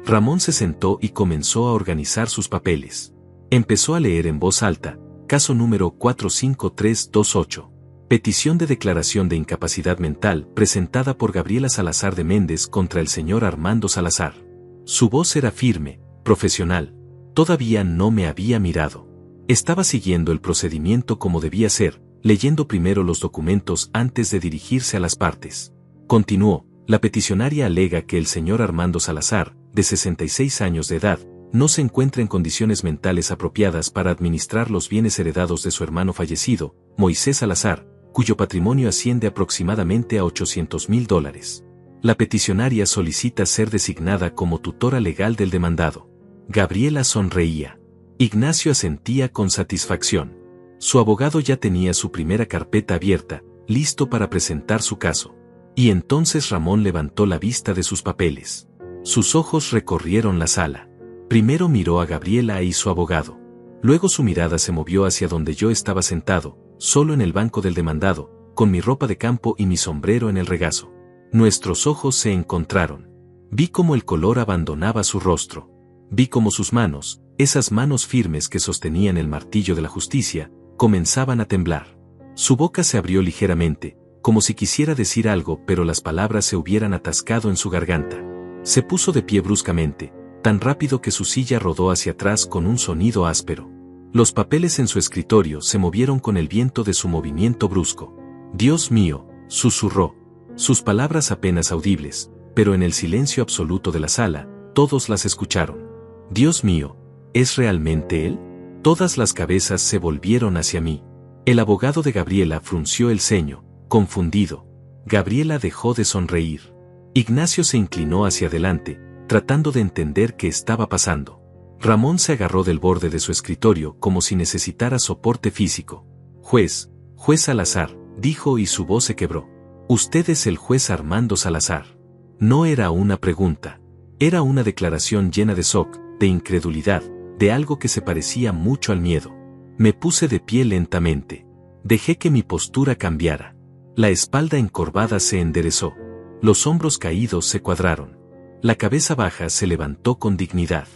Speaker 1: Ramón se sentó y comenzó a organizar sus papeles. Empezó a leer en voz alta: caso número 45328. Petición de declaración de incapacidad mental presentada por Gabriela Salazar de Méndez contra el señor Armando Salazar. Su voz era firme, profesional. Todavía no me había mirado. Estaba siguiendo el procedimiento como debía ser, leyendo primero los documentos antes de dirigirse a las partes. Continuó: la peticionaria alega que el señor Armando Salazar, de 66 años de edad, no se encuentra en condiciones mentales apropiadas para administrar los bienes heredados de su hermano fallecido, Moisés Salazar, cuyo patrimonio asciende aproximadamente a $800,000. La peticionaria solicita ser designada como tutora legal del demandado. Gabriela sonreía. Ignacio asentía con satisfacción. Su abogado ya tenía su primera carpeta abierta, listo para presentar su caso. Y entonces Ramón levantó la vista de sus papeles. Sus ojos recorrieron la sala. Primero miró a Gabriela y su abogado. Luego su mirada se movió hacia donde yo estaba sentado, solo en el banco del demandado, con mi ropa de campo y mi sombrero en el regazo. Nuestros ojos se encontraron. Vi cómo el color abandonaba su rostro. Vi cómo sus manos, esas manos firmes que sostenían el martillo de la justicia, comenzaban a temblar. Su boca se abrió ligeramente, como si quisiera decir algo, pero las palabras se hubieran atascado en su garganta. Se puso de pie bruscamente, tan rápido que su silla rodó hacia atrás con un sonido áspero. Los papeles en su escritorio se movieron con el viento de su movimiento brusco. «Dios mío», susurró. Sus palabras apenas audibles, pero en el silencio absoluto de la sala, todos las escucharon. «Dios mío, ¿es realmente él?». Todas las cabezas se volvieron hacia mí. El abogado de Gabriela frunció el ceño, confundido. Gabriela dejó de sonreír. Ignacio se inclinó hacia adelante, tratando de entender qué estaba pasando. Ramón se agarró del borde de su escritorio como si necesitara soporte físico. «Juez Salazar», dijo y su voz se quebró. «Usted es el juez Armando Salazar». No era una pregunta. Era una declaración llena de shock, de incredulidad, de algo que se parecía mucho al miedo. Me puse de pie lentamente. Dejé que mi postura cambiara. La espalda encorvada se enderezó. Los hombros caídos se cuadraron. La cabeza baja se levantó con dignidad.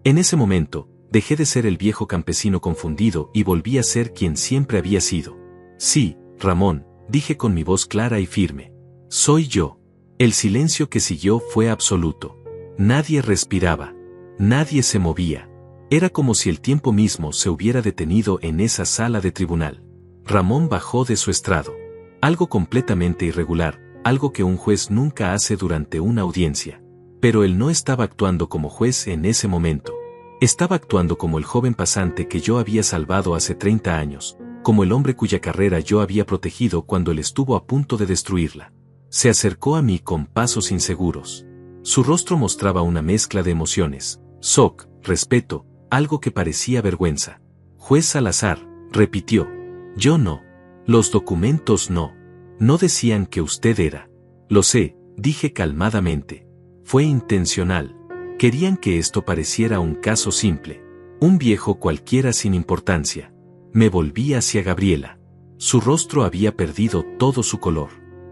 Speaker 1: En ese momento, dejé de ser el viejo campesino confundido y volví a ser quien siempre había sido. «Sí, Ramón», dije con mi voz clara y firme. «Soy yo». El silencio que siguió fue absoluto. Nadie respiraba. Nadie se movía. Era como si el tiempo mismo se hubiera detenido en esa sala de tribunal. Ramón bajó de su estrado. Algo completamente irregular, algo que un juez nunca hace durante una audiencia. Pero él no estaba actuando como juez en ese momento. Estaba actuando como el joven pasante que yo había salvado hace 30 años, como el hombre cuya carrera yo había protegido cuando él estuvo a punto de destruirla. Se acercó a mí con pasos inseguros. Su rostro mostraba una mezcla de emociones: shock, respeto, algo que parecía vergüenza. «Juez Salazar», repitió. «Yo no. Los documentos no. No decían que usted era». «Lo sé», dije calmadamente. «Fue intencional. Querían que esto pareciera un caso simple. Un viejo cualquiera sin importancia». Me volví hacia Gabriela. Su rostro había perdido todo su color.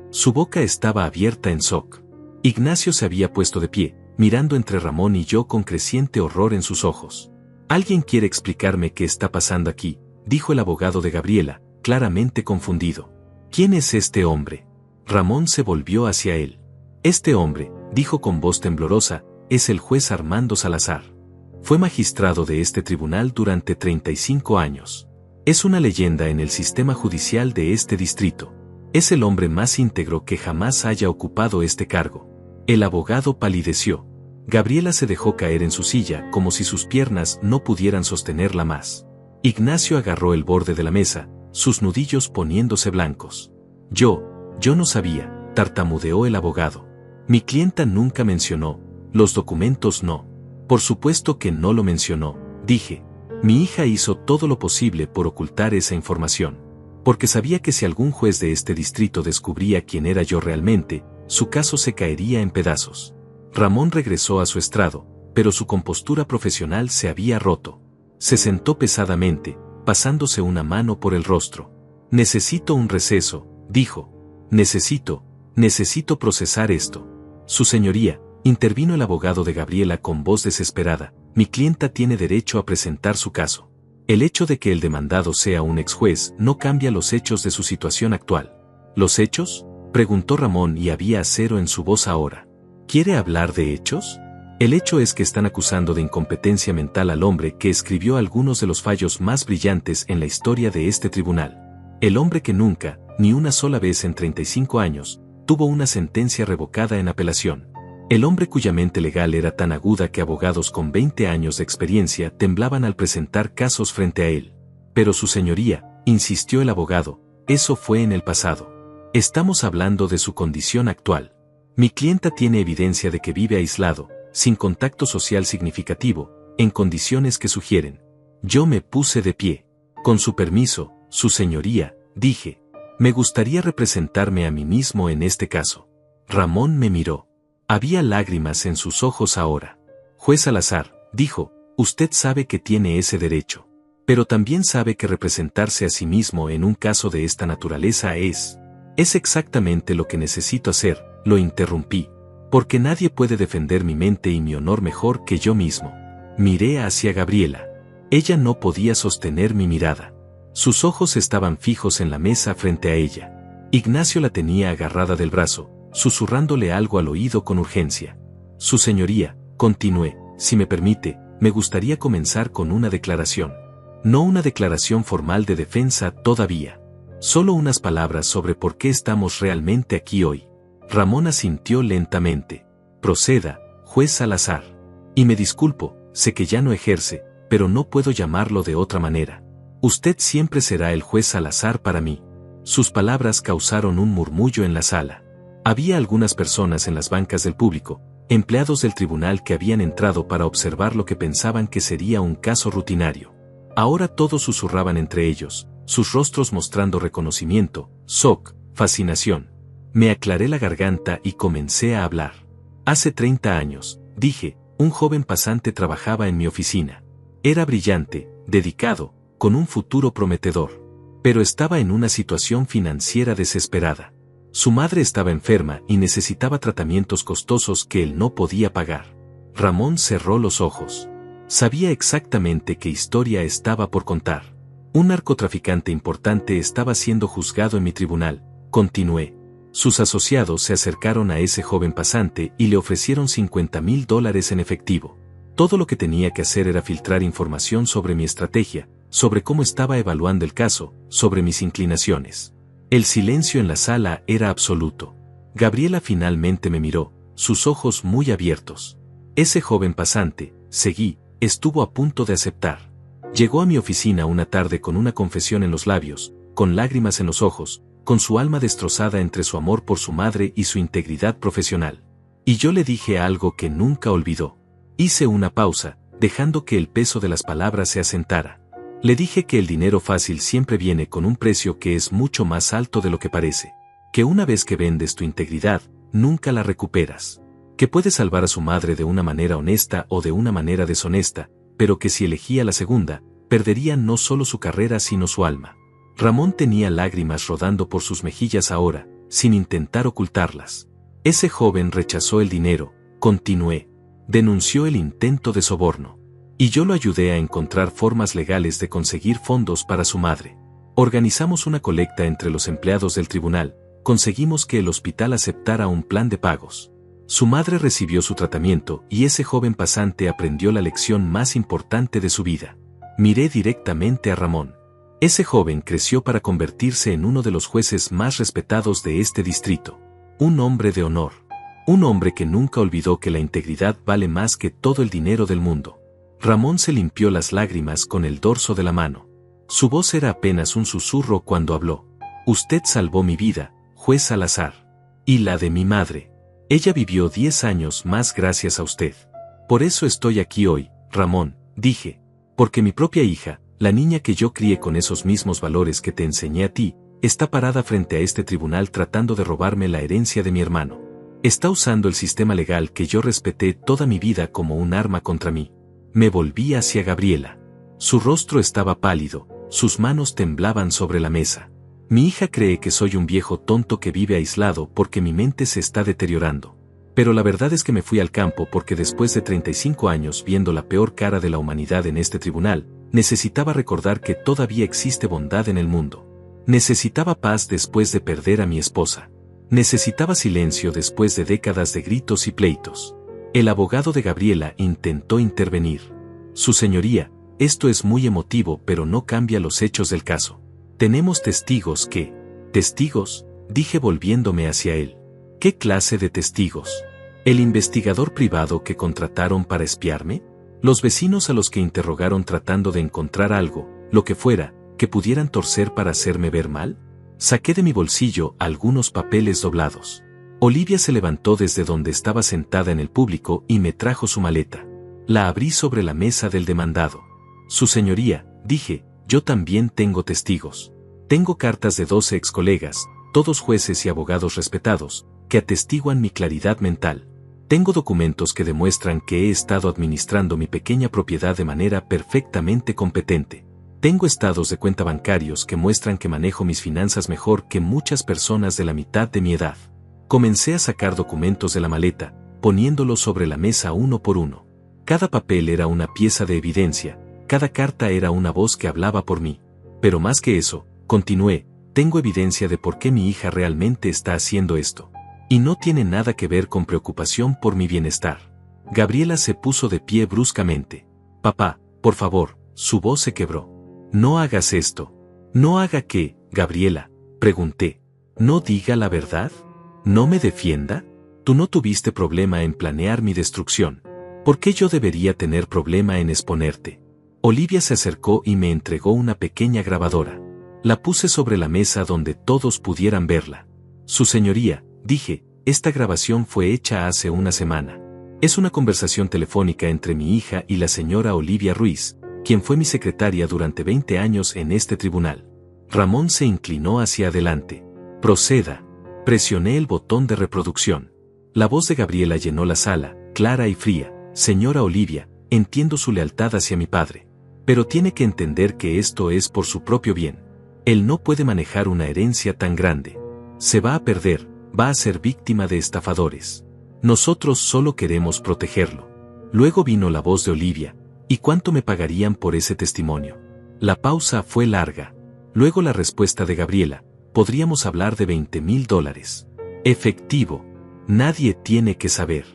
Speaker 1: Su boca estaba abierta en shock. Ignacio se había puesto de pie, mirando entre Ramón y yo con creciente horror en sus ojos. «¿Alguien quiere explicarme qué está pasando aquí?», dijo el abogado de Gabriela, claramente confundido. «¿Quién es este hombre?». Ramón se volvió hacia él. «Este hombre», dijo con voz temblorosa, es el juez Armando Salazar. Fue magistrado de este tribunal durante 35 años. Es una leyenda en el sistema judicial de este distrito. Es el hombre más íntegro que jamás haya ocupado este cargo. El abogado palideció. Gabriela se dejó caer en su silla como si sus piernas no pudieran sostenerla más. Ignacio agarró el borde de la mesa, sus nudillos poniéndose blancos. Yo no sabía, tartamudeó el abogado. Mi clienta nunca mencionó, los documentos no. Por supuesto que no lo mencionó, dije. Mi hija hizo todo lo posible por ocultar esa información. Porque sabía que si algún juez de este distrito descubría quién era yo realmente, su caso se caería en pedazos. Ramón regresó a su estrado, pero su compostura profesional se había roto. Se sentó pesadamente, pasándose una mano por el rostro. Necesito un receso, dijo. Necesito procesar esto. Su señoría, intervino el abogado de Gabriela con voz desesperada, mi clienta tiene derecho a presentar su caso. El hecho de que el demandado sea un ex juez no cambia los hechos de su situación actual. ¿Los hechos?, preguntó Ramón y había acero en su voz ahora. ¿Quiere hablar de hechos? El hecho es que están acusando de incompetencia mental al hombre que escribió algunos de los fallos más brillantes en la historia de este tribunal. El hombre que nunca, ni una sola vez en 35 años, tuvo una sentencia revocada en apelación. El hombre cuya mente legal era tan aguda que abogados con 20 años de experiencia temblaban al presentar casos frente a él. Pero su señoría, insistió el abogado, eso fue en el pasado. Estamos hablando de su condición actual. Mi clienta tiene evidencia de que vive aislado, sin contacto social significativo, en condiciones que sugieren. Yo me puse de pie. Con su permiso, su señoría, dije. Me gustaría representarme a mí mismo en este caso. Ramón me miró. Había lágrimas en sus ojos ahora. Juez Salazar, dijo, usted sabe que tiene ese derecho. Pero también sabe que representarse a sí mismo en un caso de esta naturaleza es exactamente lo que necesito hacer, lo interrumpí. Porque nadie puede defender mi mente y mi honor mejor que yo mismo. Miré hacia Gabriela. Ella no podía sostener mi mirada. Sus ojos estaban fijos en la mesa frente a ella. Ignacio la tenía agarrada del brazo, susurrándole algo al oído con urgencia. Su señoría, continué, si me permite, me gustaría comenzar con una declaración. No una declaración formal de defensa todavía. Solo unas palabras sobre por qué estamos realmente aquí hoy. Ramón asintió lentamente. Proceda, juez Salazar. Y me disculpo, sé que ya no ejerce, pero no puedo llamarlo de otra manera. Usted siempre será el juez Salazar para mí. Sus palabras causaron un murmullo en la sala. Había algunas personas en las bancas del público, empleados del tribunal que habían entrado para observar lo que pensaban que sería un caso rutinario. Ahora todos susurraban entre ellos, sus rostros mostrando reconocimiento, shock, fascinación. Me aclaré la garganta y comencé a hablar. Hace 30 años, dije, un joven pasante trabajaba en mi oficina. Era brillante, dedicado, con un futuro prometedor. Pero estaba en una situación financiera desesperada. Su madre estaba enferma y necesitaba tratamientos costosos que él no podía pagar. Ramón cerró los ojos. Sabía exactamente qué historia estaba por contar. Un narcotraficante importante estaba siendo juzgado en mi tribunal, continué. Sus asociados se acercaron a ese joven pasante y le ofrecieron $50,000 en efectivo. Todo lo que tenía que hacer era filtrar información sobre mi estrategia, sobre cómo estaba evaluando el caso, sobre mis inclinaciones. El silencio en la sala era absoluto. Gabriela finalmente me miró, sus ojos muy abiertos. Ese joven pasante, seguí, estuvo a punto de aceptar. Llegó a mi oficina una tarde con una confesión en los labios, con lágrimas en los ojos, con su alma destrozada entre su amor por su madre y su integridad profesional. Y yo le dije algo que nunca olvidó. Hice una pausa, dejando que el peso de las palabras se asentara. Le dije que el dinero fácil siempre viene con un precio que es mucho más alto de lo que parece. Que una vez que vendes tu integridad, nunca la recuperas. Que puedes salvar a su madre de una manera honesta o de una manera deshonesta, pero que si elegía la segunda, perdería no solo su carrera sino su alma. Ramón tenía lágrimas rodando por sus mejillas ahora, sin intentar ocultarlas. Ese joven rechazó el dinero, continué. Denunció el intento de soborno. Y yo lo ayudé a encontrar formas legales de conseguir fondos para su madre. Organizamos una colecta entre los empleados del tribunal, conseguimos que el hospital aceptara un plan de pagos. Su madre recibió su tratamiento y ese joven pasante aprendió la lección más importante de su vida. Miré directamente a Ramón. Ese joven creció para convertirse en uno de los jueces más respetados de este distrito. Un hombre de honor. Un hombre que nunca olvidó que la integridad vale más que todo el dinero del mundo. Ramón se limpió las lágrimas con el dorso de la mano. Su voz era apenas un susurro cuando habló. Usted salvó mi vida, juez Salazar. Y la de mi madre. Ella vivió 10 años más gracias a usted. Por eso estoy aquí hoy, Ramón, dije. Porque mi propia hija, la niña que yo crié con esos mismos valores que te enseñé a ti, está parada frente a este tribunal tratando de robarme la herencia de mi hermano. Está usando el sistema legal que yo respeté toda mi vida como un arma contra mí. Me volví hacia Gabriela. Su rostro estaba pálido, sus manos temblaban sobre la mesa. Mi hija cree que soy un viejo tonto que vive aislado porque mi mente se está deteriorando. Pero la verdad es que me fui al campo porque después de 35 años viendo la peor cara de la humanidad en este tribunal, necesitaba recordar que todavía existe bondad en el mundo. Necesitaba paz después de perder a mi esposa. Necesitaba silencio después de décadas de gritos y pleitos. El abogado de Gabriela intentó intervenir. Su señoría, esto es muy emotivo pero no cambia los hechos del caso. Tenemos testigos que... ¿Testigos? Dije volviéndome hacia él. ¿Qué clase de testigos? ¿El investigador privado que contrataron para espiarme? ¿Los vecinos a los que interrogaron tratando de encontrar algo, lo que fuera, que pudieran torcer para hacerme ver mal? Saqué de mi bolsillo algunos papeles doblados. Olivia se levantó desde donde estaba sentada en el público y me trajo su maleta. La abrí sobre la mesa del demandado. Su señoría, dije, yo también tengo testigos. Tengo cartas de 12 ex colegas, todos jueces y abogados respetados, que atestiguan mi claridad mental. Tengo documentos que demuestran que he estado administrando mi pequeña propiedad de manera perfectamente competente. Tengo estados de cuenta bancarios que muestran que manejo mis finanzas mejor que muchas personas de la mitad de mi edad. Comencé a sacar documentos de la maleta, poniéndolos sobre la mesa uno por uno. Cada papel era una pieza de evidencia, cada carta era una voz que hablaba por mí. Pero más que eso, continué, tengo evidencia de por qué mi hija realmente está haciendo esto. Y no tiene nada que ver con preocupación por mi bienestar. Gabriela se puso de pie bruscamente. Papá, por favor, su voz se quebró. No hagas esto. ¿No haga qué, Gabriela? Pregunté. ¿No diga la verdad? ¿No me defienda? Tú no tuviste problema en planear mi destrucción. ¿Por qué yo debería tener problema en exponerte? Olivia se acercó y me entregó una pequeña grabadora. La puse sobre la mesa donde todos pudieran verla. Su señoría, dije, esta grabación fue hecha hace una semana. Es una conversación telefónica entre mi hija y la señora Olivia Ruiz, quien fue mi secretaria durante 20 años en este tribunal. Ramón se inclinó hacia adelante. Proceda. Presioné el botón de reproducción. La voz de Gabriela llenó la sala, clara y fría. Señora Olivia, entiendo su lealtad hacia mi padre. Pero tiene que entender que esto es por su propio bien. Él no puede manejar una herencia tan grande. Se va a perder, va a ser víctima de estafadores. Nosotros solo queremos protegerlo. Luego vino la voz de Olivia. ¿Y cuánto me pagarían por ese testimonio? La pausa fue larga. Luego la respuesta de Gabriela. Podríamos hablar de $20,000. Efectivo. Nadie tiene que saber.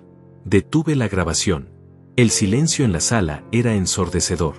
Speaker 1: Detuve la grabación. El silencio en la sala era ensordecedor.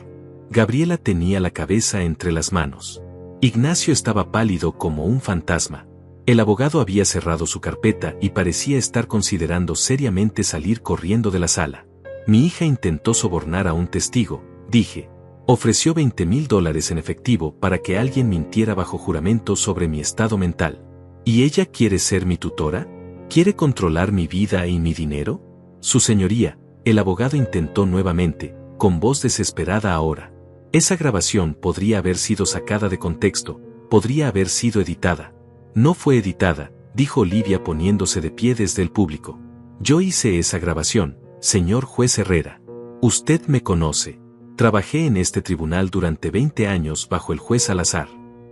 Speaker 1: Gabriela tenía la cabeza entre las manos. Ignacio estaba pálido como un fantasma. El abogado había cerrado su carpeta y parecía estar considerando seriamente salir corriendo de la sala. Mi hija intentó sobornar a un testigo, dije. Ofreció $20,000 en efectivo para que alguien mintiera bajo juramento sobre mi estado mental. ¿Y ella quiere ser mi tutora? ¿Quiere controlar mi vida y mi dinero? Su señoría, el abogado intentó nuevamente, con voz desesperada ahora. Esa grabación podría haber sido sacada de contexto, podría haber sido editada. No fue editada, dijo Olivia poniéndose de pie desde el público. Yo hice esa grabación, señor juez Herrera. Usted me conoce. Trabajé en este tribunal durante 20 años bajo el juez Salazar.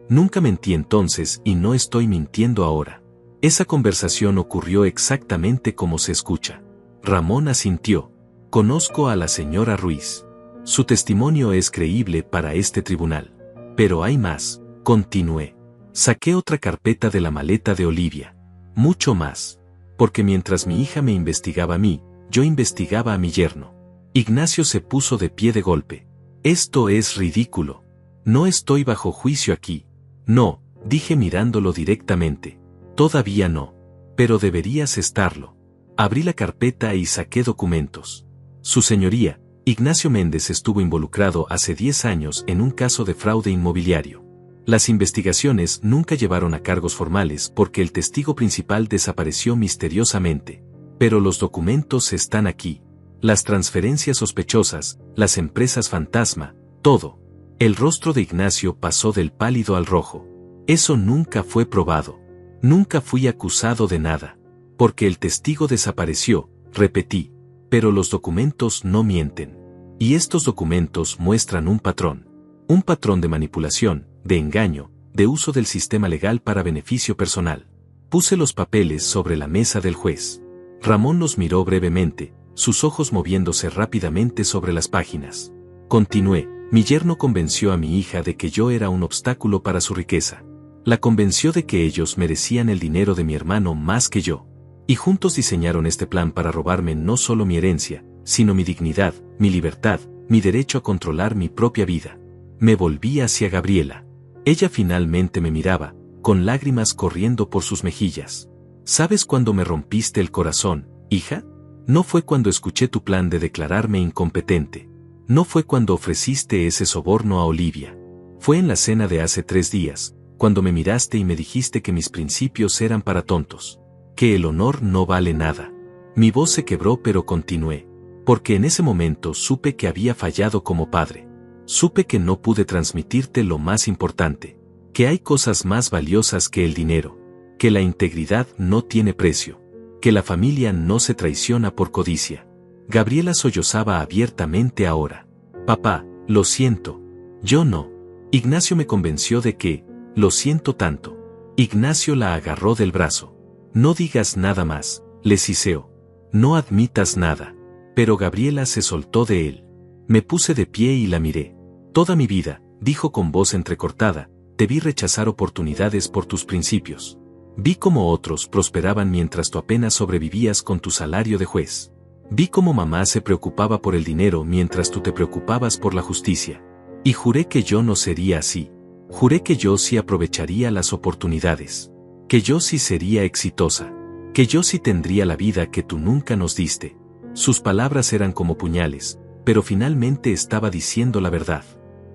Speaker 1: Nunca mentí entonces y no estoy mintiendo ahora. Esa conversación ocurrió exactamente como se escucha. Ramón asintió. Conozco a la señora Ruiz. Su testimonio es creíble para este tribunal. Pero hay más, continué. Saqué otra carpeta de la maleta de Olivia. Mucho más. porque mientras mi hija me investigaba a mí, yo investigaba a mi yerno. Ignacio se puso de pie de golpe. Esto es ridículo. No estoy bajo juicio aquí. No, dije mirándolo directamente. Todavía no. Pero deberías estarlo. Abrí la carpeta y saqué documentos. Su señoría, Ignacio Méndez estuvo involucrado hace 10 años en un caso de fraude inmobiliario. Las investigaciones nunca llevaron a cargos formales porque el testigo principal desapareció misteriosamente. Pero los documentos están aquí. Las transferencias sospechosas, las empresas fantasma, todo. El rostro de Ignacio pasó del pálido al rojo. Eso nunca fue probado. Nunca fui acusado de nada. Porque el testigo desapareció, repetí. Pero los documentos no mienten. Y estos documentos muestran un patrón. Un patrón de manipulación, de engaño, de uso del sistema legal para beneficio personal. Puse los papeles sobre la mesa del juez. Ramón los miró brevemente, sus ojos moviéndose rápidamente sobre las páginas. Continué, mi yerno convenció a mi hija de que yo era un obstáculo para su riqueza. La convenció de que ellos merecían el dinero de mi hermano más que yo. Y juntos diseñaron este plan para robarme no solo mi herencia, sino mi dignidad, mi libertad, mi derecho a controlar mi propia vida. Me volví hacia Gabriela. Ella finalmente me miraba, con lágrimas corriendo por sus mejillas. ¿Sabes cuándo me rompiste el corazón, hija? No fue cuando escuché tu plan de declararme incompetente. No fue cuando ofreciste ese soborno a Olivia. Fue en la cena de hace 3 días, cuando me miraste y me dijiste que mis principios eran para tontos. Que el honor no vale nada. Mi voz se quebró pero continué. Porque en ese momento supe que había fallado como padre. Supe que no pude transmitirte lo más importante. Que hay cosas más valiosas que el dinero. Que la integridad no tiene precio. Que la familia no se traiciona por codicia. Gabriela sollozaba abiertamente ahora. Papá, lo siento. Yo no. Ignacio me convenció de que, lo siento tanto. Ignacio la agarró del brazo. No digas nada más, le siseó. No admitas nada. Pero Gabriela se soltó de él. Me puse de pie y la miré. Toda mi vida, dijo con voz entrecortada, te vi rechazar oportunidades por tus principios. Vi cómo otros prosperaban mientras tú apenas sobrevivías con tu salario de juez. Vi cómo mamá se preocupaba por el dinero mientras tú te preocupabas por la justicia. Y juré que yo no sería así. Juré que yo sí aprovecharía las oportunidades. Que yo sí sería exitosa. Que yo sí tendría la vida que tú nunca nos diste. Sus palabras eran como puñales, pero finalmente estaba diciendo la verdad.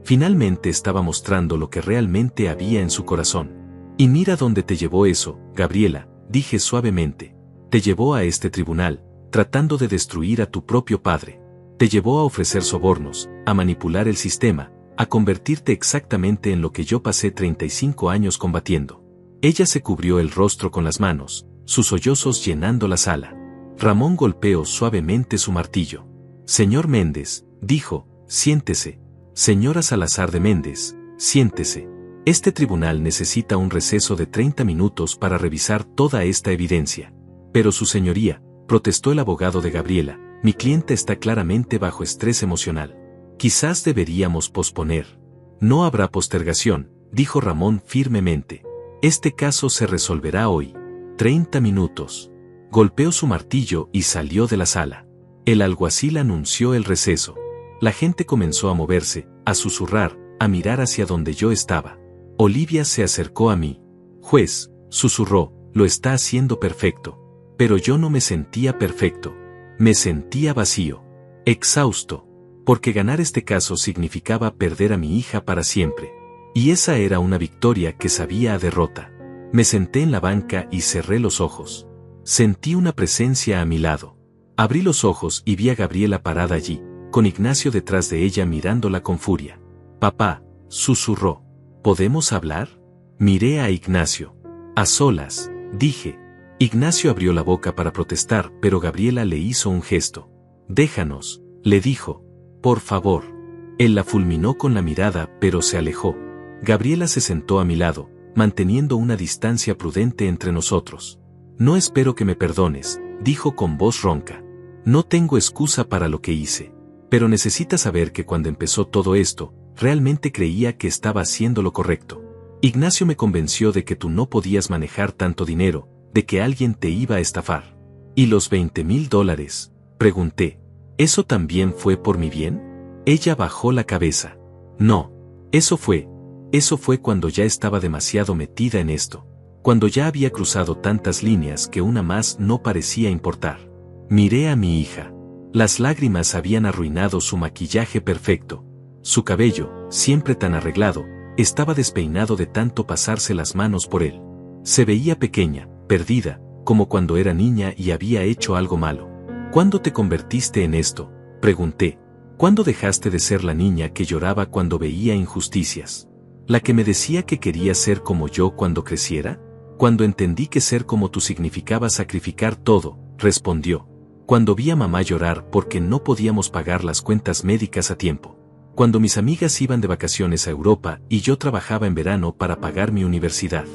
Speaker 1: Finalmente estaba mostrando lo que realmente había en su corazón. Y mira dónde te llevó eso, Gabriela, dije suavemente. Te llevó a este tribunal, tratando de destruir a tu propio padre. Te llevó a ofrecer sobornos, a manipular el sistema, a convertirte exactamente en lo que yo pasé 35 años combatiendo. Ella se cubrió el rostro con las manos, sus sollozos llenando la sala. Ramón golpeó suavemente su martillo. Señor Méndez, dijo, siéntese. Señora Salazar de Méndez, siéntese. Este tribunal necesita un receso de 30 minutos para revisar toda esta evidencia. Pero su señoría, protestó el abogado de Gabriela, mi clienta está claramente bajo estrés emocional. Quizás deberíamos posponer. No habrá postergación, dijo Ramón firmemente. Este caso se resolverá hoy. 30 minutos. Golpeó su martillo y salió de la sala. El alguacil anunció el receso. La gente comenzó a moverse, a susurrar, a mirar hacia donde yo estaba. Olivia se acercó a mí. Juez, susurró, lo está haciendo perfecto. Pero yo no me sentía perfecto. Me sentía vacío. Exhausto. Porque ganar este caso significaba perder a mi hija para siempre. Y esa era una victoria que sabía a derrota. Me senté en la banca y cerré los ojos. Sentí una presencia a mi lado. Abrí los ojos y vi a Gabriela parada allí, con Ignacio detrás de ella mirándola con furia. Papá, susurró. ¿Podemos hablar? Miré a Ignacio. A solas, dije. Ignacio abrió la boca para protestar, pero Gabriela le hizo un gesto. Déjanos, le dijo. Por favor. Él la fulminó con la mirada, pero se alejó. Gabriela se sentó a mi lado, manteniendo una distancia prudente entre nosotros. No espero que me perdones, dijo con voz ronca. No tengo excusa para lo que hice. Pero necesitas saber que cuando empezó todo esto, realmente creía que estaba haciendo lo correcto. Ignacio me convenció de que tú no podías manejar tanto dinero, de que alguien te iba a estafar. ¿Y los $20,000? Pregunté. ¿Eso también fue por mi bien? Ella bajó la cabeza. No. Eso fue cuando ya estaba demasiado metida en esto. Cuando ya había cruzado tantas líneas que una más no parecía importar. Miré a mi hija. Las lágrimas habían arruinado su maquillaje perfecto. Su cabello, siempre tan arreglado, estaba despeinado de tanto pasarse las manos por él. Se veía pequeña, perdida, como cuando era niña y había hecho algo malo. ¿Cuándo te convertiste en esto?, pregunté. ¿Cuándo dejaste de ser la niña que lloraba cuando veía injusticias? ¿La que me decía que quería ser como yo cuando creciera? Cuando entendí que ser como tú significaba sacrificar todo, respondió. Cuando vi a mamá llorar porque no podíamos pagar las cuentas médicas a tiempo. Cuando mis amigas iban de vacaciones a Europa y yo trabajaba en verano para pagar mi universidad.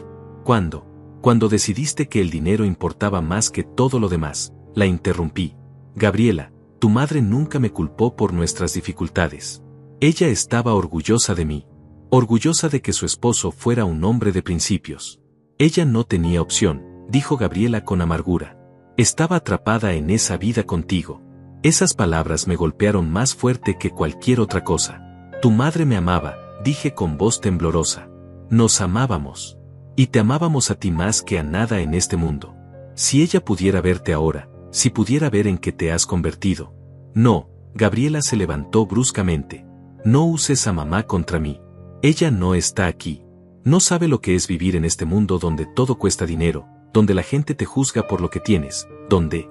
Speaker 1: Cuando decidiste que el dinero importaba más que todo lo demás, la interrumpí. Gabriela, tu madre nunca me culpó por nuestras dificultades. Ella estaba orgullosa de mí. Orgullosa de que su esposo fuera un hombre de principios. Ella no tenía opción, dijo Gabriela con amargura. Estaba atrapada en esa vida contigo. Esas palabras me golpearon más fuerte que cualquier otra cosa. Tu madre me amaba, dije con voz temblorosa. Nos amábamos. Y te amábamos a ti más que a nada en este mundo. Si ella pudiera verte ahora, si pudiera ver en qué te has convertido. No, Gabriela se levantó bruscamente. No uses a mamá contra mí. Ella no está aquí. No sabe lo que es vivir en este mundo donde todo cuesta dinero, donde la gente te juzga por lo que tienes, donde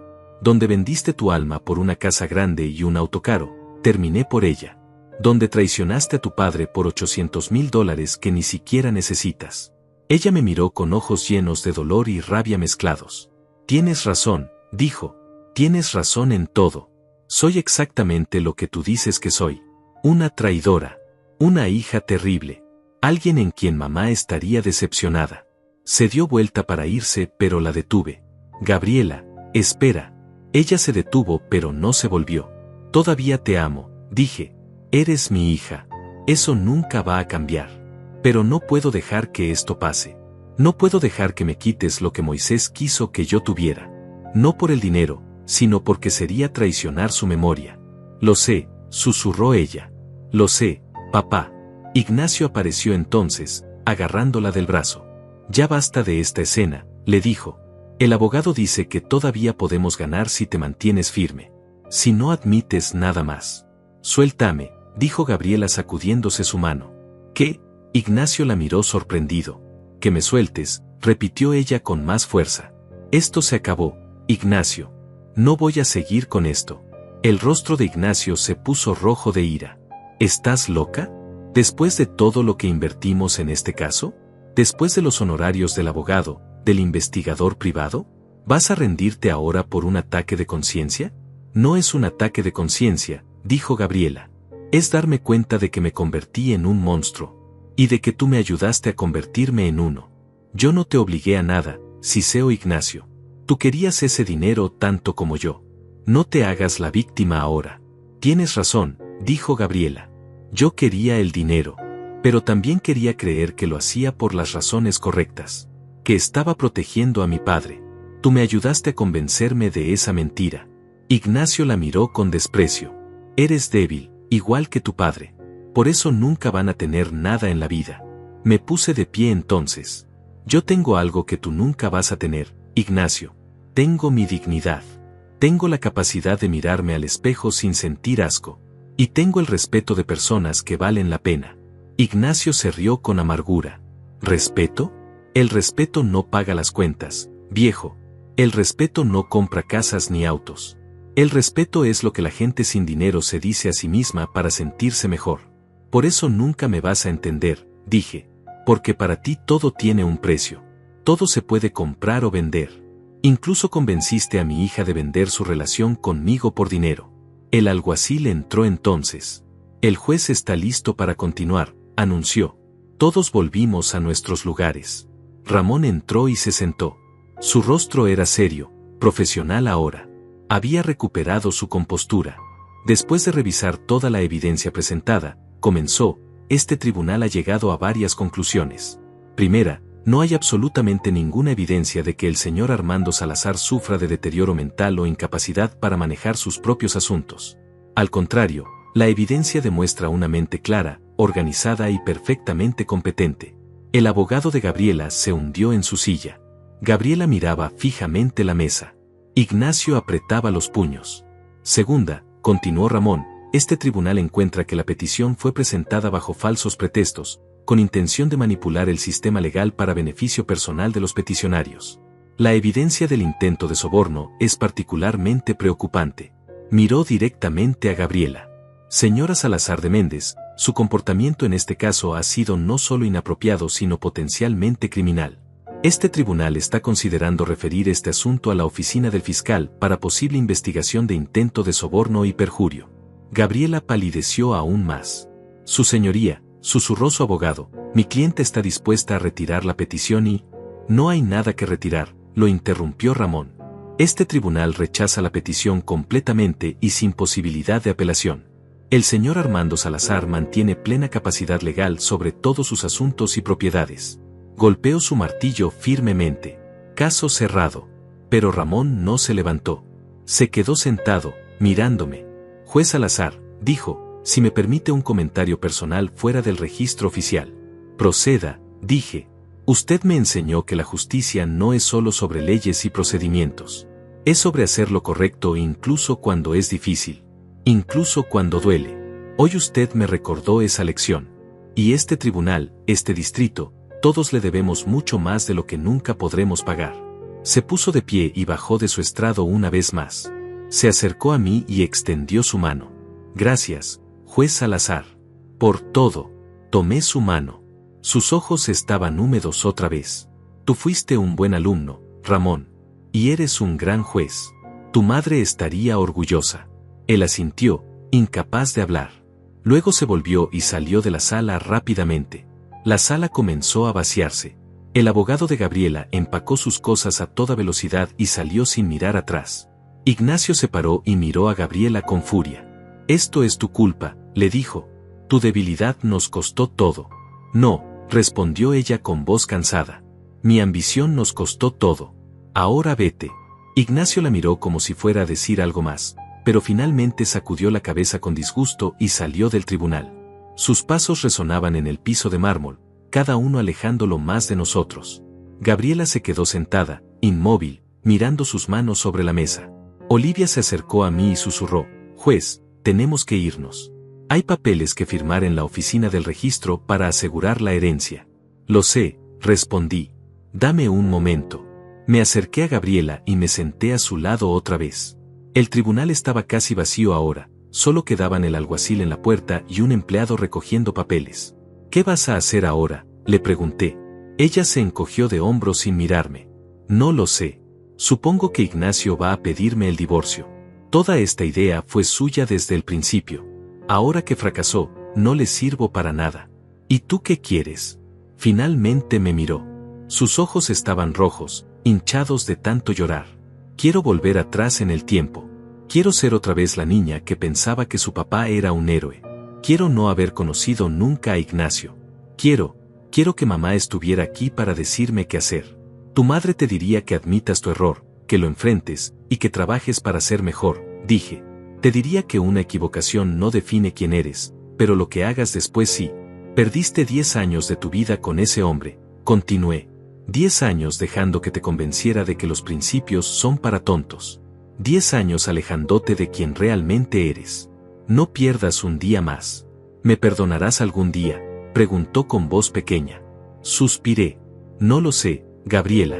Speaker 1: vendiste tu alma por una casa grande y un auto caro, terminé por ella. Donde traicionaste a tu padre por $800,000 que ni siquiera necesitas. Ella me miró con ojos llenos de dolor y rabia mezclados. Tienes razón, dijo. Tienes razón en todo. Soy exactamente lo que tú dices que soy. Una traidora. Una hija terrible. Alguien en quien mamá estaría decepcionada. Se dio vuelta para irse, pero la detuve. Gabriela, espera. Ella se detuvo, pero no se volvió. Todavía te amo, dije. Eres mi hija. Eso nunca va a cambiar. Pero no puedo dejar que esto pase. No puedo dejar que me quites lo que Moisés quiso que yo tuviera. No por el dinero, sino porque sería traicionar su memoria. Lo sé, susurró ella. Lo sé, papá. Ignacio apareció entonces, agarrándola del brazo. Ya basta de esta escena, le dijo. El abogado dice que todavía podemos ganar si te mantienes firme. Si no admites nada más. Suéltame, dijo Gabriela sacudiéndose su mano. ¿Qué? Ignacio la miró sorprendido. Que me sueltes, repitió ella con más fuerza. Esto se acabó, Ignacio. No voy a seguir con esto. El rostro de Ignacio se puso rojo de ira. ¿Estás loca? ¿Después de todo lo que invertimos en este caso? ¿Después de los honorarios del abogado, del investigador privado? ¿Vas a rendirte ahora por un ataque de conciencia? No es un ataque de conciencia, dijo Gabriela. Es darme cuenta de que me convertí en un monstruo. Y de que tú me ayudaste a convertirme en uno. Yo no te obligué a nada, Siseo Ignacio. Tú querías ese dinero tanto como yo. No te hagas la víctima ahora. Tienes razón, dijo Gabriela. Yo quería el dinero. Pero también quería creer que lo hacía por las razones correctas. Que estaba protegiendo a mi padre. Tú me ayudaste a convencerme de esa mentira. Ignacio la miró con desprecio. Eres débil, igual que tu padre. Por eso nunca van a tener nada en la vida. Me puse de pie entonces. Yo tengo algo que tú nunca vas a tener, Ignacio. Tengo mi dignidad. Tengo la capacidad de mirarme al espejo sin sentir asco. Y tengo el respeto de personas que valen la pena. Ignacio se rió con amargura. ¿Respeto? El respeto no paga las cuentas, viejo. El respeto no compra casas ni autos. El respeto es lo que la gente sin dinero se dice a sí misma para sentirse mejor. Por eso nunca me vas a entender, dije. Porque para ti todo tiene un precio. Todo se puede comprar o vender. Incluso convenciste a mi hija de vender su relación conmigo por dinero. El alguacil entró entonces. El juez está listo para continuar, anunció. Todos volvimos a nuestros lugares. Ramón entró y se sentó. Su rostro era serio, profesional ahora. Había recuperado su compostura. Después de revisar toda la evidencia presentada, comenzó, este tribunal ha llegado a varias conclusiones. Primera, No hay absolutamente ninguna evidencia de que el señor Armando Salazar sufra de deterioro mental o incapacidad para manejar sus propios asuntos. Al contrario, la evidencia demuestra una mente clara, organizada y perfectamente competente. El abogado de Gabriela se hundió en su silla. Gabriela miraba fijamente la mesa. Ignacio apretaba los puños. Segunda, continuó Ramón, este tribunal encuentra que la petición fue presentada bajo falsos pretextos, con intención de manipular el sistema legal para beneficio personal de los peticionarios. La evidencia del intento de soborno es particularmente preocupante. Miró directamente a Gabriela. Señora Salazar de Méndez, su comportamiento en este caso ha sido no solo inapropiado sino potencialmente criminal. Este tribunal está considerando referir este asunto a la oficina del fiscal para posible investigación de intento de soborno y perjurio. Gabriela palideció aún más. Su señoría, susurró su abogado, mi cliente está dispuesta a retirar la petición y... No hay nada que retirar, lo interrumpió Ramón. Este tribunal rechaza la petición completamente y sin posibilidad de apelación. El señor Armando Salazar mantiene plena capacidad legal sobre todos sus asuntos y propiedades. Golpeó su martillo firmemente. Caso cerrado. Pero Ramón no se levantó. Se quedó sentado, mirándome. Juez Salazar, dijo, si me permite un comentario personal fuera del registro oficial. Proceda, dije. Usted me enseñó que la justicia no es solo sobre leyes y procedimientos. Es sobre hacer lo correcto incluso cuando es difícil. Incluso cuando duele. Hoy usted me recordó esa lección. Y este tribunal, este distrito, todos le debemos mucho más de lo que nunca podremos pagar. Se puso de pie y bajó de su estrado una vez más. Se acercó a mí y extendió su mano. Gracias, juez Salazar. Por todo. Tomé su mano. Sus ojos estaban húmedos otra vez. Tú fuiste un buen alumno, Ramón. Y eres un gran juez. Tu madre estaría orgullosa. Él asintió, incapaz de hablar. Luego se volvió y salió de la sala rápidamente. La sala comenzó a vaciarse. El abogado de Gabriela empacó sus cosas a toda velocidad y salió sin mirar atrás. Ignacio se paró y miró a Gabriela con furia. Esto es tu culpa, le dijo. Tu debilidad nos costó todo. No, respondió ella con voz cansada. Mi ambición nos costó todo. Ahora vete. Ignacio la miró como si fuera a decir algo más, pero finalmente sacudió la cabeza con disgusto y salió del tribunal. Sus pasos resonaban en el piso de mármol, cada uno alejándolo más de nosotros. Gabriela se quedó sentada, inmóvil, mirando sus manos sobre la mesa. Olivia se acercó a mí y susurró, juez, tenemos que irnos. Hay papeles que firmar en la oficina del registro para asegurar la herencia. Lo sé, respondí. Dame un momento. Me acerqué a Gabriela y me senté a su lado otra vez. El tribunal estaba casi vacío ahora. Solo quedaban el alguacil en la puerta y un empleado recogiendo papeles. ¿Qué vas a hacer ahora?, le pregunté. Ella se encogió de hombros sin mirarme. No lo sé. Supongo que Ignacio va a pedirme el divorcio. Toda esta idea fue suya desde el principio. Ahora que fracasó, no le sirvo para nada. ¿Y tú qué quieres? Finalmente me miró. Sus ojos estaban rojos, hinchados de tanto llorar. Quiero volver atrás en el tiempo. Quiero ser otra vez la niña que pensaba que su papá era un héroe. Quiero no haber conocido nunca a Ignacio. Quiero que mamá estuviera aquí para decirme qué hacer. Tu madre te diría que admitas tu error, que lo enfrentes, y que trabajes para ser mejor, dije. Te diría que una equivocación no define quién eres, pero lo que hagas después sí. Perdiste 10 años de tu vida con ese hombre, continué. 10 años dejando que te convenciera de que los principios son para tontos. 10 años alejándote de quien realmente eres. No pierdas un día más. ¿Me perdonarás algún día?, preguntó con voz pequeña. Suspiré. No lo sé, Gabriela.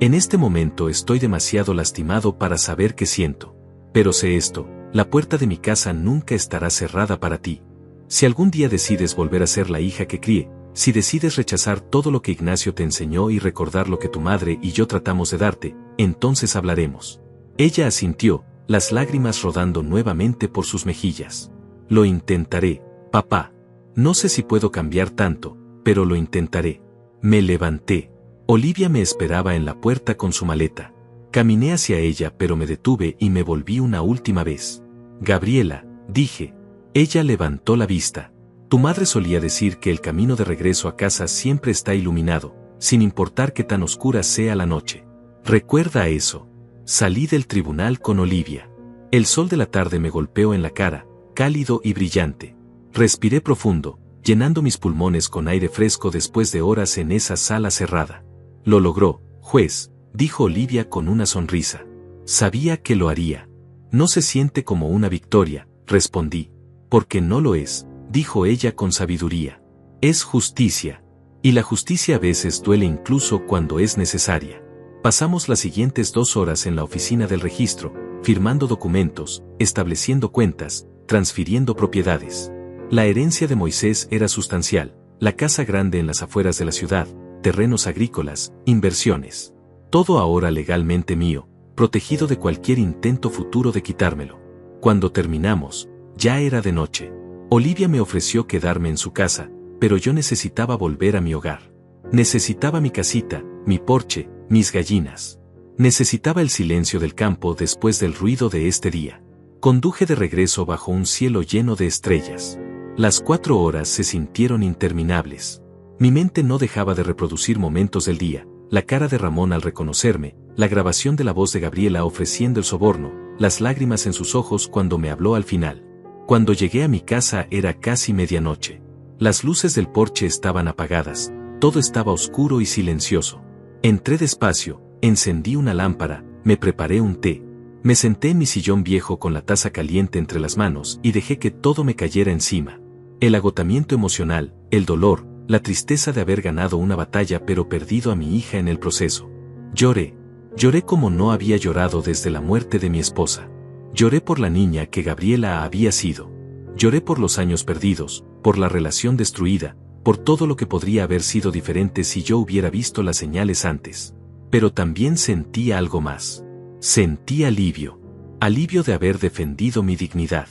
Speaker 1: En este momento estoy demasiado lastimado para saber qué siento. Pero sé esto, la puerta de mi casa nunca estará cerrada para ti. Si algún día decides volver a ser la hija que crié, si decides rechazar todo lo que Ignacio te enseñó y recordar lo que tu madre y yo tratamos de darte, entonces hablaremos. Ella asintió, las lágrimas rodando nuevamente por sus mejillas. Lo intentaré, papá. No sé si puedo cambiar tanto, pero lo intentaré. Me levanté. Olivia me esperaba en la puerta con su maleta. Caminé hacia ella pero me detuve y me volví una última vez. Gabriela, dije. Ella levantó la vista. Tu madre solía decir que el camino de regreso a casa siempre está iluminado, sin importar qué tan oscura sea la noche. Recuerda eso. Salí del tribunal con Olivia. El sol de la tarde me golpeó en la cara, cálido y brillante. Respiré profundo, llenando mis pulmones con aire fresco después de horas en esa sala cerrada. Lo logró, juez, dijo Olivia con una sonrisa. Sabía que lo haría. No se siente como una victoria, respondí. Porque no lo es, dijo ella con sabiduría. Es justicia. Y la justicia a veces duele incluso cuando es necesaria. Pasamos las siguientes 2 horas en la oficina del registro, firmando documentos, estableciendo cuentas, transfiriendo propiedades. La herencia de Moisés era sustancial, la casa grande en las afueras de la ciudad, terrenos agrícolas, inversiones. Todo ahora legalmente mío, protegido de cualquier intento futuro de quitármelo. Cuando terminamos, ya era de noche. Olivia me ofreció quedarme en su casa, pero yo necesitaba volver a mi hogar. Necesitaba mi casita, mi porche, mis gallinas. Necesitaba el silencio del campo después del ruido de este día. Conduje de regreso bajo un cielo lleno de estrellas. Las 4 horas se sintieron interminables. Mi mente no dejaba de reproducir momentos del día, la cara de Ramón al reconocerme, la grabación de la voz de Gabriela ofreciendo el soborno, las lágrimas en sus ojos cuando me habló al final. Cuando llegué a mi casa era casi medianoche. Las luces del porche estaban apagadas, todo estaba oscuro y silencioso. Entré despacio, encendí una lámpara, me preparé un té. Me senté en mi sillón viejo con la taza caliente entre las manos y dejé que todo me cayera encima. El agotamiento emocional, el dolor, la tristeza de haber ganado una batalla pero perdido a mi hija en el proceso. Lloré. Lloré como no había llorado desde la muerte de mi esposa. Lloré por la niña que Gabriela había sido. Lloré por los años perdidos, por la relación destruida, por todo lo que podría haber sido diferente si yo hubiera visto las señales antes. Pero también sentí algo más. Sentí alivio. Alivio de haber defendido mi dignidad.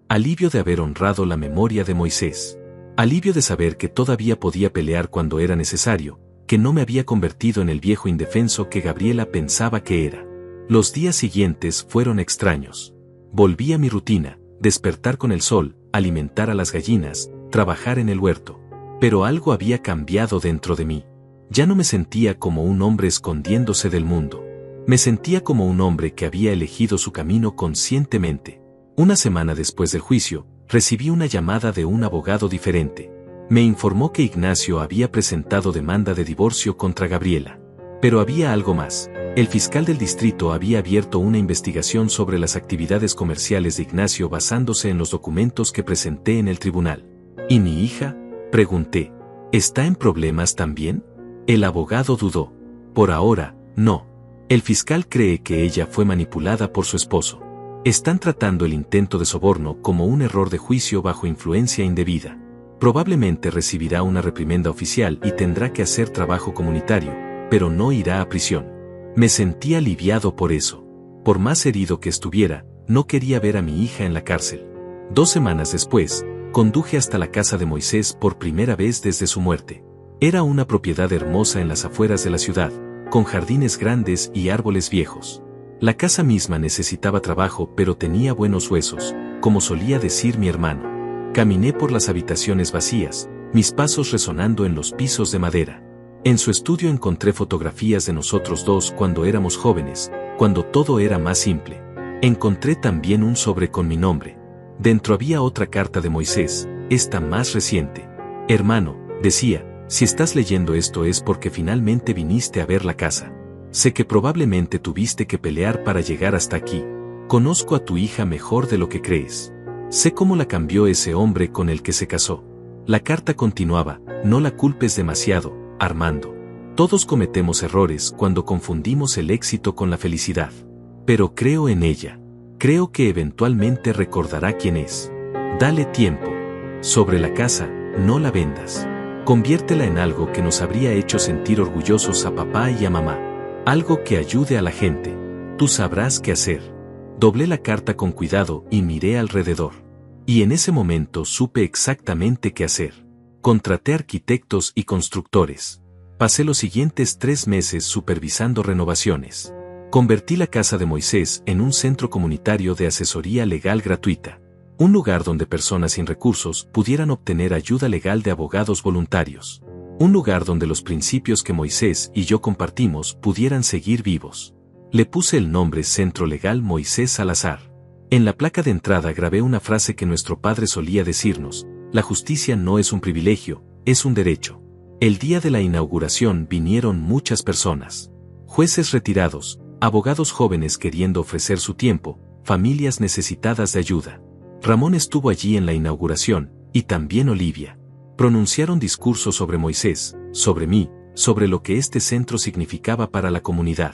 Speaker 1: Alivio de haber honrado la memoria de Moisés. Alivio de saber que todavía podía pelear cuando era necesario, que no me había convertido en el viejo indefenso que Gabriela pensaba que era. Los días siguientes fueron extraños. Volví a mi rutina, despertar con el sol, alimentar a las gallinas, trabajar en el huerto. Pero algo había cambiado dentro de mí. Ya no me sentía como un hombre escondiéndose del mundo. Me sentía como un hombre que había elegido su camino conscientemente. Una semana después del juicio, recibí una llamada de un abogado diferente. Me informó que Ignacio había presentado demanda de divorcio contra Gabriela. Pero había algo más. El fiscal del distrito había abierto una investigación sobre las actividades comerciales de Ignacio basándose en los documentos que presenté en el tribunal. ¿Y mi hija?, pregunté. ¿Está en problemas también? El abogado dudó. Por ahora, no. El fiscal cree que ella fue manipulada por su esposo. Están tratando el intento de soborno como un error de juicio bajo influencia indebida. Probablemente recibirá una reprimenda oficial y tendrá que hacer trabajo comunitario, pero no irá a prisión. Me sentí aliviado por eso. Por más herido que estuviera, no quería ver a mi hija en la cárcel. 2 semanas después, conduje hasta la casa de Moisés por primera vez desde su muerte. Era una propiedad hermosa en las afueras de la ciudad, con jardines grandes y árboles viejos. La casa misma necesitaba trabajo pero tenía buenos huesos, como solía decir mi hermano. Caminé por las habitaciones vacías, mis pasos resonando en los pisos de madera. En su estudio encontré fotografías de nosotros dos cuando éramos jóvenes, cuando todo era más simple. Encontré también un sobre con mi nombre. Dentro había otra carta de Moisés, esta más reciente. Hermano, decía, si estás leyendo esto es porque finalmente viniste a ver la casa. Sé que probablemente tuviste que pelear para llegar hasta aquí. Conozco a tu hija mejor de lo que crees. Sé cómo la cambió ese hombre con el que se casó. La carta continuaba, no la culpes demasiado, Armando. Todos cometemos errores cuando confundimos el éxito con la felicidad. Pero creo en ella. Creo que eventualmente recordará quién es. Dale tiempo. Sobre la casa, no la vendas. Conviértela en algo que nos habría hecho sentir orgullosos a papá y a mamá. Algo que ayude a la gente. Tú sabrás qué hacer. Doblé la carta con cuidado y miré alrededor. Y en ese momento supe exactamente qué hacer. Contraté arquitectos y constructores. Pasé los siguientes 3 meses supervisando renovaciones. Convertí la casa de Moisés en un centro comunitario de asesoría legal gratuita. Un lugar donde personas sin recursos pudieran obtener ayuda legal de abogados voluntarios. Un lugar donde los principios que Moisés y yo compartimos pudieran seguir vivos. Le puse el nombre Centro Legal Moisés Salazar. En la placa de entrada grabé una frase que nuestro padre solía decirnos: la justicia no es un privilegio, es un derecho. El día de la inauguración vinieron muchas personas. Jueces retirados, abogados jóvenes queriendo ofrecer su tiempo, familias necesitadas de ayuda. Ramón estuvo allí en la inauguración, y también Olivia. Pronunciaron discursos sobre Moisés, sobre mí, sobre lo que este centro significaba para la comunidad.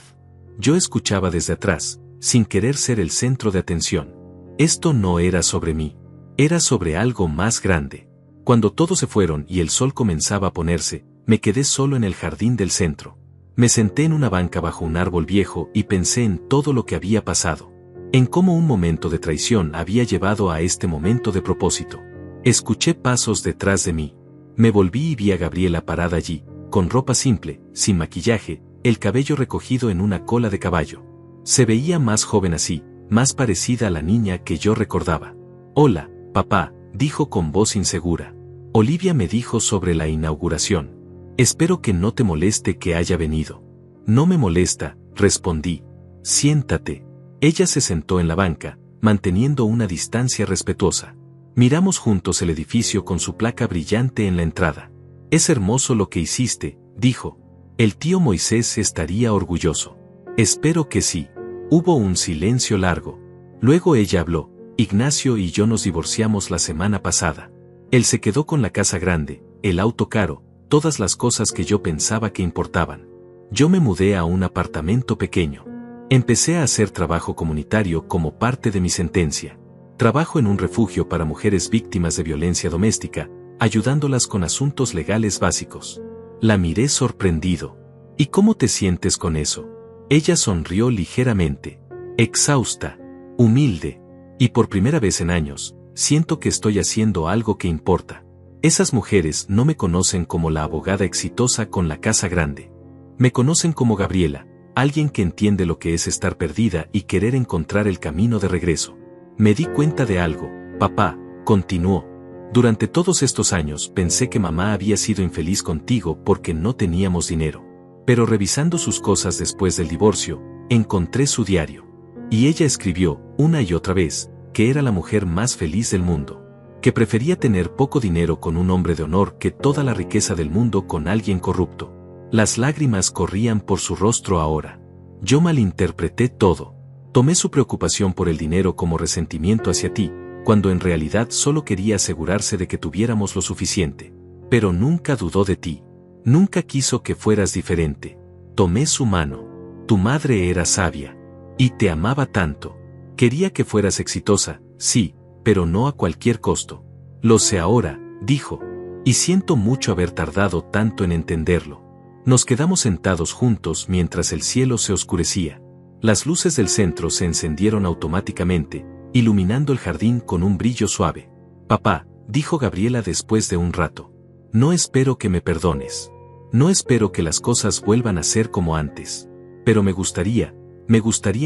Speaker 1: Yo escuchaba desde atrás, sin querer ser el centro de atención. Esto no era sobre mí. Era sobre algo más grande. Cuando todos se fueron y el sol comenzaba a ponerse, me quedé solo en el jardín del centro. Me senté en una banca bajo un árbol viejo y pensé en todo lo que había pasado. En cómo un momento de traición había llevado a este momento de propósito. Escuché pasos detrás de mí. Me volví y vi a Gabriela parada allí, con ropa simple, sin maquillaje, el cabello recogido en una cola de caballo. Se veía más joven así, más parecida a la niña que yo recordaba. «Hola, papá», dijo con voz insegura. Olivia me dijo sobre la inauguración. «Espero que no te moleste que haya venido». «No me molesta», respondí. «Siéntate». Ella se sentó en la banca, manteniendo una distancia respetuosa. Miramos juntos el edificio con su placa brillante en la entrada. «Es hermoso lo que hiciste», dijo. «El tío Moisés estaría orgulloso». «Espero que sí». Hubo un silencio largo. Luego ella habló: «Ignacio y yo nos divorciamos la semana pasada. Él se quedó con la casa grande, el auto caro, todas las cosas que yo pensaba que importaban. Yo me mudé a un apartamento pequeño. Empecé a hacer trabajo comunitario como parte de mi sentencia. Trabajo en un refugio para mujeres víctimas de violencia doméstica, ayudándolas con asuntos legales básicos». La miré sorprendido. «¿Y cómo te sientes con eso?». Ella sonrió ligeramente. «Exhausta, humilde, y por primera vez en años, siento que estoy haciendo algo que importa. Esas mujeres no me conocen como la abogada exitosa con la casa grande. Me conocen como Gabriela, alguien que entiende lo que es estar perdida y querer encontrar el camino de regreso. Me di cuenta de algo, papá», continuó. «Durante todos estos años pensé que mamá había sido infeliz contigo porque no teníamos dinero. Pero revisando sus cosas después del divorcio, encontré su diario. Y ella escribió, una y otra vez, que era la mujer más feliz del mundo. Que prefería tener poco dinero con un hombre de honor que toda la riqueza del mundo con alguien corrupto». Las lágrimas corrían por su rostro ahora. Yo malinterpreté todo. Tomé su preocupación por el dinero como resentimiento hacia ti, cuando en realidad solo quería asegurarse de que tuviéramos lo suficiente. Pero nunca dudó de ti. Nunca quiso que fueras diferente. Tomé su mano. Tu madre era sabia. Y te amaba tanto. Quería que fueras exitosa, sí, pero no a cualquier costo. Lo sé ahora, dijo. Y siento mucho haber tardado tanto en entenderlo. Nos quedamos sentados juntos mientras el cielo se oscurecía. Las luces del centro se encendieron automáticamente, iluminando el jardín con un brillo suave. «Papá», dijo Gabriela después de un rato. «No espero que me perdones. No espero que las cosas vuelvan a ser como antes. Pero me gustaría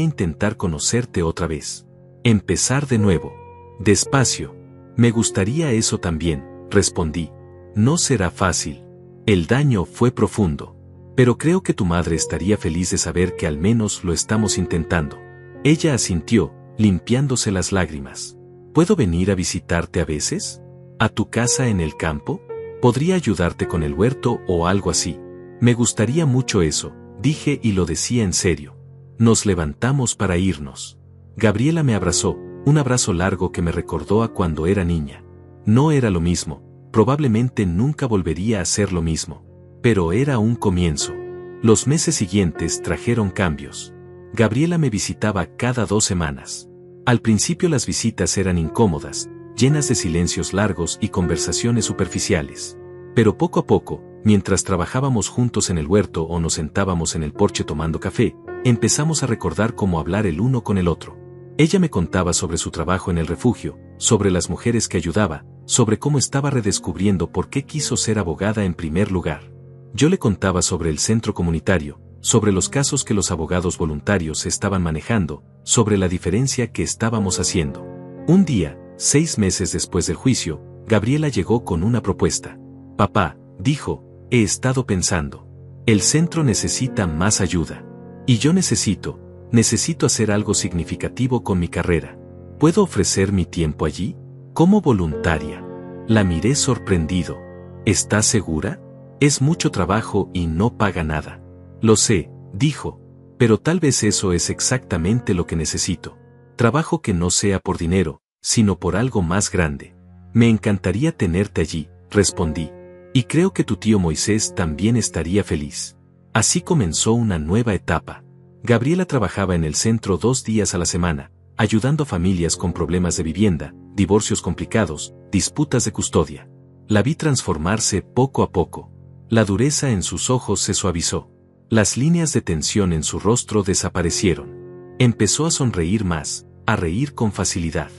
Speaker 1: intentar conocerte otra vez. Empezar de nuevo. Despacio». «Me gustaría eso también», respondí. «No será fácil. El daño fue profundo. Pero creo que tu madre estaría feliz de saber que al menos lo estamos intentando». Ella asintió, limpiándose las lágrimas. «¿Puedo venir a visitarte a veces? ¿A tu casa en el campo? Podría ayudarte con el huerto o algo así». «Me gustaría mucho eso», dije y lo decía en serio. Nos levantamos para irnos. Gabriela me abrazó, un abrazo largo que me recordó a cuando era niña. No era lo mismo, probablemente nunca volvería a ser lo mismo. Pero era un comienzo. Los meses siguientes trajeron cambios. Gabriela me visitaba cada 2 semanas. Al principio las visitas eran incómodas, llenas de silencios largos y conversaciones superficiales. Pero poco a poco, mientras trabajábamos juntos en el huerto o nos sentábamos en el porche tomando café, empezamos a recordar cómo hablar el uno con el otro. Ella me contaba sobre su trabajo en el refugio, sobre las mujeres que ayudaba, sobre cómo estaba redescubriendo por qué quiso ser abogada en primer lugar. Yo le contaba sobre el centro comunitario, sobre los casos que los abogados voluntarios estaban manejando, sobre la diferencia que estábamos haciendo. Un día, 6 meses después del juicio, Gabriela llegó con una propuesta. «Papá», dijo, he estado pensando. El centro necesita más ayuda. Y yo necesito hacer algo significativo con mi carrera. ¿Puedo ofrecer mi tiempo allí? Como voluntaria. La miré sorprendido. ¿Estás segura? Es mucho trabajo y no paga nada. Lo sé, dijo, pero tal vez eso es exactamente lo que necesito. Trabajo que no sea por dinero, sino por algo más grande. Me encantaría tenerte allí, respondí. Y creo que tu tío Moisés también estaría feliz. Así comenzó una nueva etapa. Gabriela trabajaba en el centro 2 días a la semana, ayudando a familias con problemas de vivienda, divorcios complicados, disputas de custodia. La vi transformarse poco a poco. La dureza en sus ojos se suavizó. Las líneas de tensión en su rostro desaparecieron. Empezó a sonreír más, a reír con facilidad.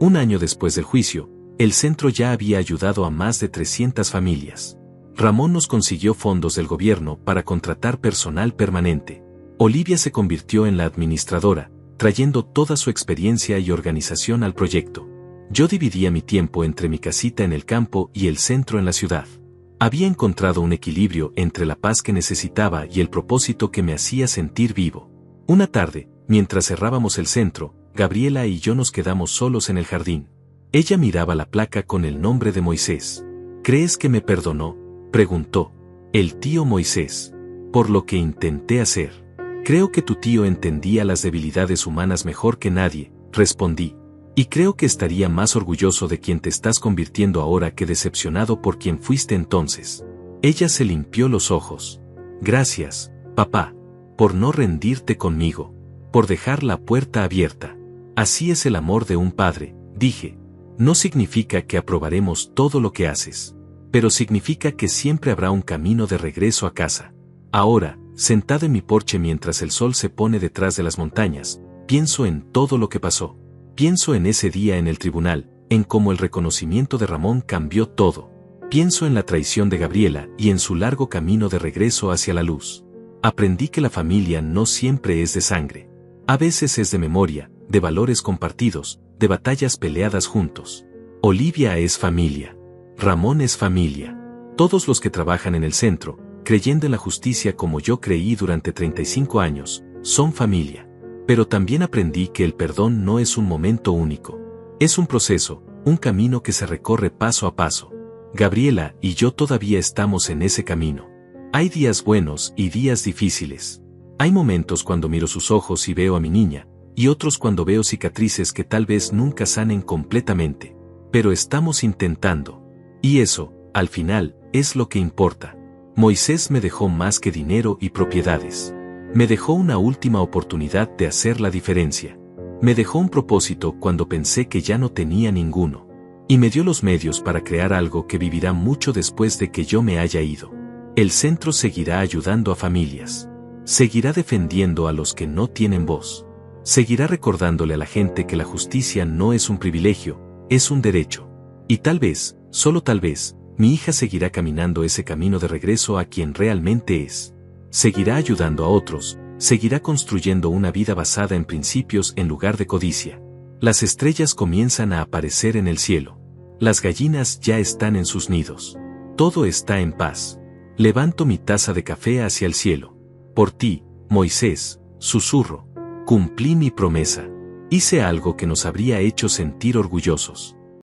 Speaker 1: 1 año después del juicio, el centro ya había ayudado a más de 300 familias. Ramón nos consiguió fondos del gobierno para contratar personal permanente. Olivia se convirtió en la administradora, trayendo toda su experiencia y organización al proyecto. Yo dividía mi tiempo entre mi casita en el campo y el centro en la ciudad. Había encontrado un equilibrio entre la paz que necesitaba y el propósito que me hacía sentir vivo. Una tarde, mientras cerrábamos el centro, Gabriela y yo nos quedamos solos en el jardín. Ella miraba la placa con el nombre de Moisés. ¿Crees que me perdonó?, preguntó. El tío Moisés. Por lo que intenté hacer. Creo que tu tío entendía las debilidades humanas mejor que nadie, respondí. Y creo que estaría más orgulloso de quien te estás convirtiendo ahora que decepcionado por quien fuiste entonces. Ella se limpió los ojos. Gracias, papá, por no rendirte conmigo, por dejar la puerta abierta. Así es el amor de un padre, dije. No significa que aprobaremos todo lo que haces, pero significa que siempre habrá un camino de regreso a casa. Ahora, sentado en mi porche mientras el sol se pone detrás de las montañas, pienso en todo lo que pasó. Pienso en ese día en el tribunal, en cómo el reconocimiento de Ramón cambió todo. Pienso en la traición de Gabriela y en su largo camino de regreso hacia la luz. Aprendí que la familia no siempre es de sangre. A veces es de memoria, de valores compartidos, de batallas peleadas juntos. Olivia es familia. Ramón es familia. Todos los que trabajan en el centro, creyendo en la justicia como yo creí durante 35 años, son familia. Pero también aprendí que el perdón no es un momento único. Es un proceso, un camino que se recorre paso a paso. Gabriela y yo todavía estamos en ese camino. Hay días buenos y días difíciles. Hay momentos cuando miro sus ojos y veo a mi niña, y otros cuando veo cicatrices que tal vez nunca sanen completamente. Pero estamos intentando. Y eso, al final, es lo que importa. Moisés me dejó más que dinero y propiedades. Me dejó una última oportunidad de hacer la diferencia. Me dejó un propósito cuando pensé que ya no tenía ninguno. Y me dio los medios para crear algo que vivirá mucho después de que yo me haya ido. El centro seguirá ayudando a familias. Seguirá defendiendo a los que no tienen voz. Seguirá recordándole a la gente que la justicia no es un privilegio, es un derecho. Y tal vez, solo tal vez, mi hija seguirá caminando ese camino de regreso a quien realmente es. Seguirá ayudando a otros, seguirá construyendo una vida basada en principios en lugar de codicia. Las estrellas comienzan a aparecer en el cielo. Las gallinas ya están en sus nidos. Todo está en paz. Levanto mi taza de café hacia el cielo. Por ti, Moisés, susurro. Cumplí mi promesa. Hice algo que nos habría hecho sentir orgullosos.